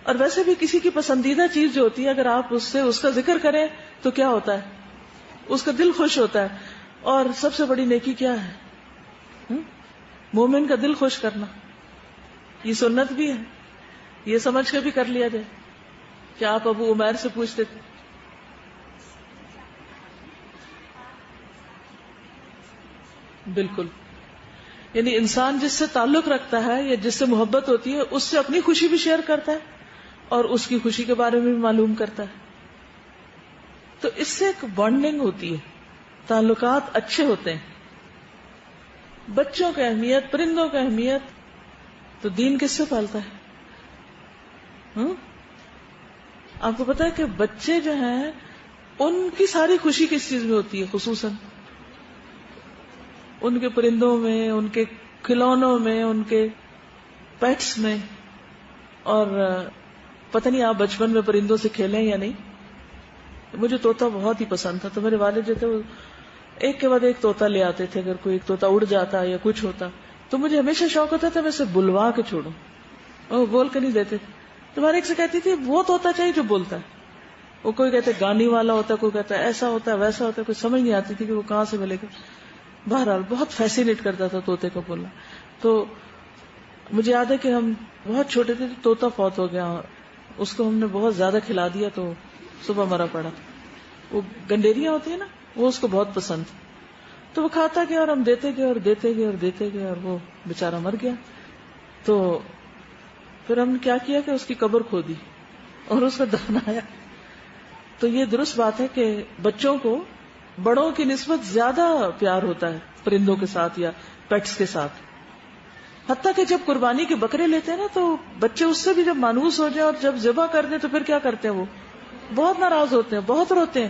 اور ویسے بھی کسی کی پسندیدہ چیز جو ہوتی ہے اگر آپ اس سے اس کا ذکر کریں تو کیا ہوتا ہے؟ اس کا دل خوش ہوتا ہے. اور سب سے بڑی نیکی کیا ہے؟ مومن کا دل خوش کرنا. یہ سنت بھی ہے، یہ سمجھ کے بھی کر لیا جائے کہ آپ ابو عمیر سے پوچھتے تھے. بالکل. یعنی انسان جس سے تعلق رکھتا ہے یا جس سے محبت ہوتی ہے اس سے اپنی خوشی بھی شیئر کرتا ہے اور اس کی خوشی کے بارے میں بھی معلوم کرتا ہے. تو اس سے ایک بانڈنگ ہوتی ہے, تعلقات اچھے ہوتے ہیں. بچوں کی اہمیت, پرندوں کی اہمیت تو دین کس سے پالتا ہے؟ آپ کو پتا ہے کہ بچے جو ہیں ان کی ساری خوشی کس چیز میں ہوتی ہے؟ خصوصاً ان کے پرندوں میں, ان کے کھلونوں میں, ان کے پیٹس میں. اور پتہ نہیں آپ بچپن میں پرندوں سے کھیلیں یا نہیں. مجھے طوطا بہت ہی پسند تھا, تو میرے والد جو تھے وہ ایک کے بعد ایک طوطا لے آتے تھے. اگر کوئی ایک طوطا اڑ جاتا یا کچھ ہوتا تو مجھے ہمیشہ شوق ہوتا تھا میں اسے بلوا کے چھوڑوں, اور بول کے نہیں دیتے. تمہارے ایک سے کہتی تھی وہ طوطا چاہیے جو بولتا ہے. وہ کوئی کہتے گانی والا ہوتا ہے, کوئی کہتا ہے ایسا ہوتا ہے ویسا ہوتا ہے, کوئی سمجھ نہیں آتی تھی کہ وہ کہاں سے ملے گا. بہرحال بہت فیسینیٹ کرتا تھا طوطے کو بولنا. تو مجھے یاد ہے کہ ہم بہت چھوٹے تھے, طوطا فوت ہو گیا, اس کو ہم نے بہت زیادہ کھلا دیا تو صبح مرا پڑا. وہ گنڈیریاں ہوتی ہیں نا, وہ اس کو بہت پسند تھی, تو وہ کھاتا گیا اور ہم دیتے گئے اور دیتے گئے اور دیتے گئے, اور وہ بےچارا مر گیا. تو پھر ہم نے کیا کیا کہ اس کی قبر کھودی اور اس کو دفنایا. تو یہ درست بات ہے کہ بچوں کو بڑوں کی نسبت زیادہ پیار ہوتا ہے پرندوں کے ساتھ یا پیٹس کے ساتھ. حتیٰ کہ جب قربانی کے بکرے لیتے ہیں نا تو بچے اس سے بھی جب مانوس ہو جائیں اور جب ذبح کر دیں تو پھر کیا کرتے ہیں, وہ بہت ناراض ہوتے ہیں, بہت روتے ہیں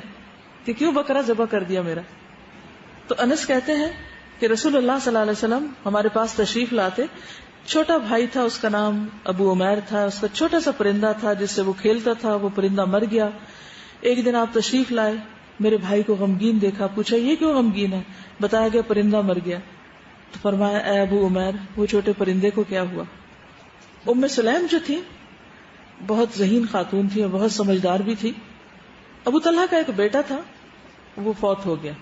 کہ کیوں بکرا ذبح کر دیا میرا. تو انس کہتے ہیں کہ رسول اللہ صلی اللہ علیہ وسلم ہمارے پاس تشریف لاتے. چھوٹا بھائی تھا, اس کا نام ابو عمیر تھا. اس کا چھوٹا سا پرندہ تھا جس سے وہ کھیلتا تھا, وہ پرندہ مر گیا. ایک دن آپ تشریف لائے, میرے بھائی کو غمگین دیکھا, پوچھا یہ کیوں غمگین ہے؟ بتایا گیا پرندہ مر گیا. تو فرمایا اے ابو عمیر وہ چھوٹے پرندے کو کیا ہوا؟ ام سلیم جو تھی بہت ذہین خاتون تھی اور بہت سمجھدار بھی تھی. ابو طلحہ کا ایک بیٹا تھا, وہ فوت ہو گیا.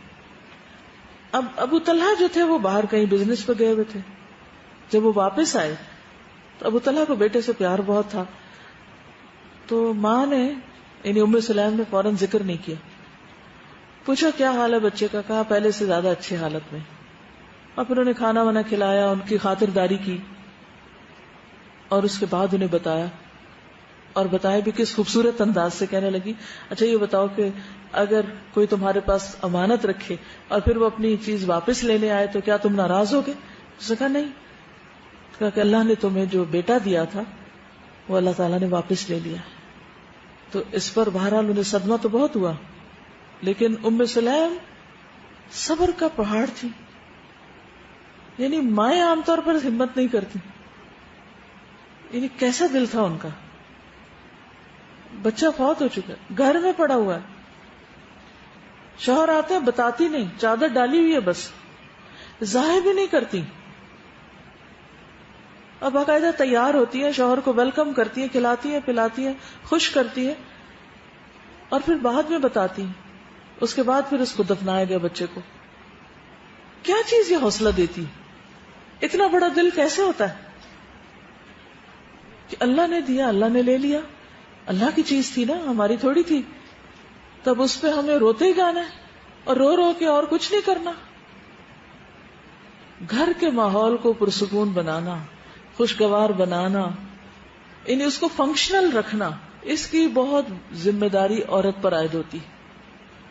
اب ابو طلحہ جو تھے وہ باہر کہیں بزنس پہ گئے ہوئے تھے. جب وہ واپس آئے تو ابو طلحہ کو بیٹے سے پیار بہت تھا. تو ماں نے یعنی ام سلیم نے فوراً ذکر نہیں کیا. پوچھا کیا حال ہے بچے کا؟ کہا پہلے سے زیادہ اچھی حالت میں. اور پھر انہیں کھانا وانا کھلایا, ان کی خاطرداری کی, اور اس کے بعد انہیں بتایا, اور بتایا بھی کس خوبصورت انداز سے. کہنے لگی اچھا یہ بتاؤ کہ اگر کوئی تمہارے پاس امانت رکھے اور پھر وہ اپنی چیز واپس لینے آئے تو کیا تم ناراض ہوگے؟ اس نے کہا نہیں. کہا کہ اللہ نے تمہیں جو بیٹا دیا تھا وہ اللہ تعالیٰ نے واپس لے لیا. تو اس پر بہرحال انہیں صدمہ تو بہت ہوا, لیکن ام سلیم صبر کا پہاڑ تھی. یعنی مائیں عام طور پر ہمت نہیں کرتی. یعنی کیسا دل تھا ان کا. بچہ فوت ہو چکا, گھر میں پڑا ہوا ہے, شوہر آتے ہیں بتاتی نہیں, چادر ڈالی ہوئی ہے بس, ظاہر بھی نہیں کرتی. اب باقاعدہ تیار ہوتی ہے, شوہر کو ویلکم کرتی ہے, کھلاتی ہے پلاتی ہے, خوش کرتی ہے, اور پھر بعد میں بتاتی ہے. اس کے بعد پھر اس کو دفنایا گیا بچے کو. کیا چیز یہ حوصلہ دیتی؟ اتنا بڑا دل کیسے ہوتا ہے کہ اللہ نے دیا, اللہ نے لے لیا, اللہ کی چیز تھی نا, ہماری تھوڑی تھی. تب اس پہ ہمیں روتے ہی جانا ہے اور رو رو کے اور کچھ نہیں کرنا. گھر کے ماحول کو پرسکون بنانا, خوشگوار بنانا, یعنی اس کو فنکشنل رکھنا, اس کی بہت ذمہ داری عورت پر عائد ہوتی.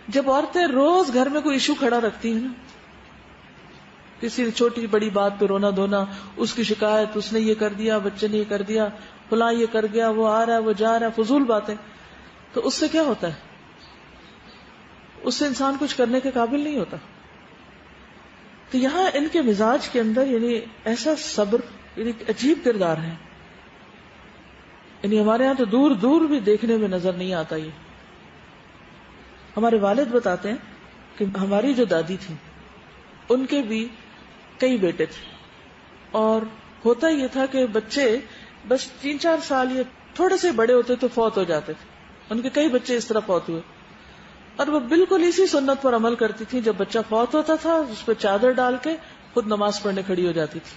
جب عورتیں روز گھر میں کوئی ایشو کھڑا رکھتی ہیں نا, کسی چھوٹی بڑی بات پہ رونا دھونا, اس کی شکایت, اس نے یہ کر دیا, بچے نے یہ کر دیا, فلاں یہ کر گیا, وہ آ رہا ہے, وہ جا رہا ہے, فضول باتیں, تو اس سے کیا ہوتا ہے؟ اس سے انسان کچھ کرنے کے قابل نہیں ہوتا. تو یہاں ان کے مزاج کے اندر یعنی ایسا صبر, یعنی عجیب کردار ہے. یعنی ہمارے ہاں تو دور دور بھی دیکھنے میں نظر نہیں آتا. یہ ہمارے والد بتاتے ہیں کہ ہماری جو دادی تھی ان کے بھی کئی بیٹے تھے, اور ہوتا یہ تھا کہ بچے بس 3-4 سال یا تھوڑے سے بڑے ہوتے تو فوت ہو جاتے تھے. ان کے کئی بچے اس طرح فوت ہوئے, اور وہ بالکل اسی سنت پر عمل کرتی تھی. جب بچہ فوت ہوتا تھا اس پہ چادر ڈال کے خود نماز پڑھنے کھڑی ہو جاتی تھی.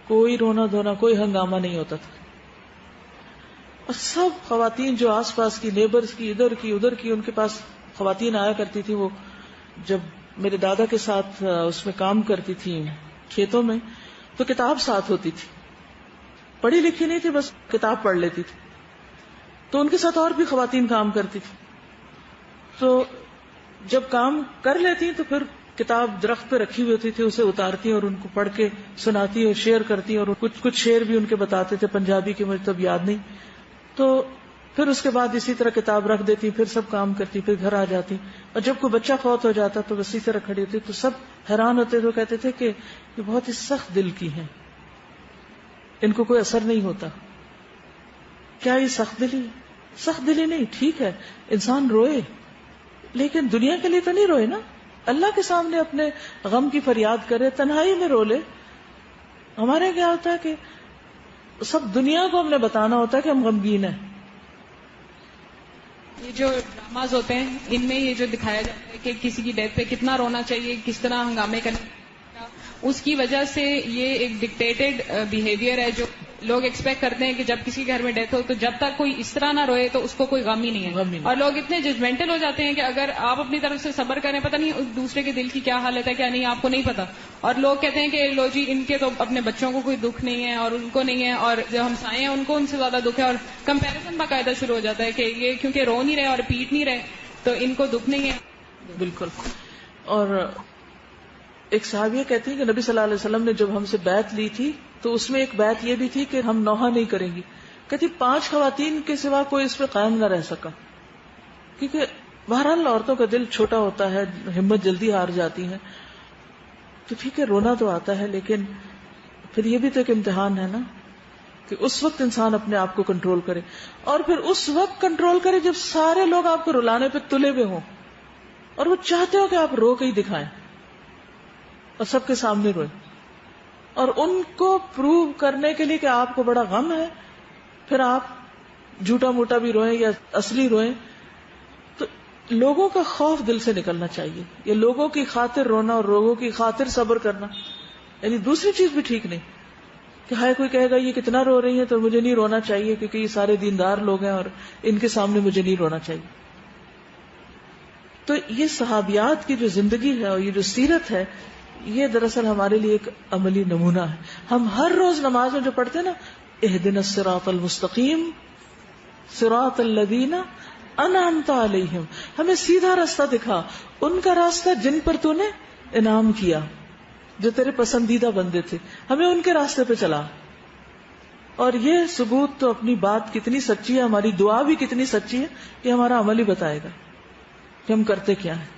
کوئی رونا دھونا, کوئی ہنگامہ نہیں ہوتا تھا. اور سب خواتین جو آس پاس کی نیبرز کی, ادھر کی ادھر کی, ان کے پاس خواتین آیا کرتی تھی. وہ جب میرے دادا کے ساتھ اس میں کام کرتی تھی کھیتوں میں، تو کتاب ساتھ ہوتی تھی، پڑھی لکھی نہیں تھی، بس کتاب پڑھ لیتی تھی. تو ان کے ساتھ اور بھی خواتین کام کرتی تھی. تو جب کام کر لیتی تو پھر کتاب درخت پہ رکھی ہوئی ہوتی تھی، اسے اتارتی اور ان کو پڑھ کے سناتی اور شیئر کرتی، اور کچھ شعر بھی ان کے بتاتے تھے پنجابی کے، مجھے تب یاد نہیں. تو پھر اس کے بعد اسی طرح کتاب رکھ دیتی، پھر سب کام کرتی، پھر گھر آ جاتی. اور جب کوئی بچہ فوت ہو جاتا تو اسی طرح کھڑی ہوتی. تو سب حیران ہوتے تو کہتے تھے کہ یہ بہت ہی سخت دل کی ہیں، ان کو کوئی اثر نہیں ہوتا. کیا یہ سخت دلی؟ سخت دلی نہیں، ٹھیک ہے انسان روئے، لیکن دنیا کے لیے تو نہیں روئے نا. اللہ کے سامنے اپنے غم کی فریاد کرے، تنہائی میں رو لے. ہمارے کیا ہوتا ہے کہ سب دنیا کو ہم نے بتانا ہوتا ہے کہ ہم غمگین ہیں. یہ جو ڈراماز ہوتے ہیں ان میں یہ جو دکھایا جاتا ہے کہ کسی کی ڈیتھ پہ کتنا رونا چاہیے، کس طرح ہنگامے کرنے، اس کی وجہ سے یہ ایک ڈکٹیٹڈ بیہیویئر ہے جو لوگ ایکسپیکٹ کرتے ہیں کہ جب کسی گھر میں ڈیتھ ہو تو جب تک کوئی اس طرح نہ روئے تو اس کو کوئی غم ہی نہیں ہے. اور لوگ اتنے ججمنٹل ہو جاتے ہیں کہ اگر آپ اپنی طرف سے صبر کریں، پتہ نہیں اس دوسرے کے دل کی کیا حالت ہے کیا نہیں، آپ کو نہیں پتا. اور لوگ کہتے ہیں کہ لو جی ان کے تو اپنے بچوں کو کوئی دکھ نہیں ہے اور ان کو نہیں ہے، اور جو ہمسائے ہیں ان کو ان سے زیادہ دکھ ہے، اور کمپیریزن باقاعدہ شروع ہو جاتا ہے کہ یہ کیونکہ رو نہیں رہے اور پیٹ نہیں رہے تو ان کو دکھ نہیں ہے. بالکل. اور ایک صحابیہ کہتی ہے کہ نبی صلی اللہ علیہ وسلم نے جب ہم سے بیعت لی تھی تو اس میں ایک بیعت یہ بھی تھی کہ ہم نوحہ نہیں کریں گی. کہتی 5 خواتین کے سوا کوئی اس پہ قائم نہ رہ سکا، کیونکہ بہرحال عورتوں کا دل چھوٹا ہوتا ہے، ہمت جلدی ہار جاتی ہے. تو ٹھیک ہے رونا تو آتا ہے، لیکن پھر یہ بھی تو ایک امتحان ہے نا کہ اس وقت انسان اپنے آپ کو کنٹرول کرے. اور پھر اس وقت کنٹرول کرے جب سارے لوگ آپ کو رلانے پہ تلے ہوئے ہوں اور وہ چاہتے ہو کہ آپ رو کے ہی دکھائیں اور سب کے سامنے روئیں، اور ان کو پروو کرنے کے لیے کہ آپ کو بڑا غم ہے پھر آپ جھوٹا موٹا بھی روئیں یا اصلی روئیں. تو لوگوں کا خوف دل سے نکلنا چاہیے، یا لوگوں کی خاطر رونا اور لوگوں کی خاطر صبر کرنا. یعنی دوسری چیز بھی ٹھیک نہیں کہ ہائے کوئی کہے گا یہ کتنا رو رہی ہے تو مجھے نہیں رونا چاہیے کیونکہ یہ سارے دیندار لوگ ہیں اور ان کے سامنے مجھے نہیں رونا چاہیے. تو یہ صحابیات کی جو زندگی ہے اور یہ جو سیرت ہے یہ دراصل ہمارے لیے ایک عملی نمونہ ہے. ہم ہر روز نماز میں جو پڑھتے ہیں نا اہدنا الصراط المستقیم صراط الذین انعمت علیہم، ہمیں سیدھا راستہ دکھا، ان کا راستہ جن پر تو نے انعام کیا، جو تیرے پسندیدہ بندے تھے، ہمیں ان کے راستے پہ چلا. اور یہ ثبوت تو اپنی بات کتنی سچی ہے، ہماری دعا بھی کتنی سچی ہے، یہ ہمارا عمل ہی بتائے گا کہ ہم کرتے کیا ہیں.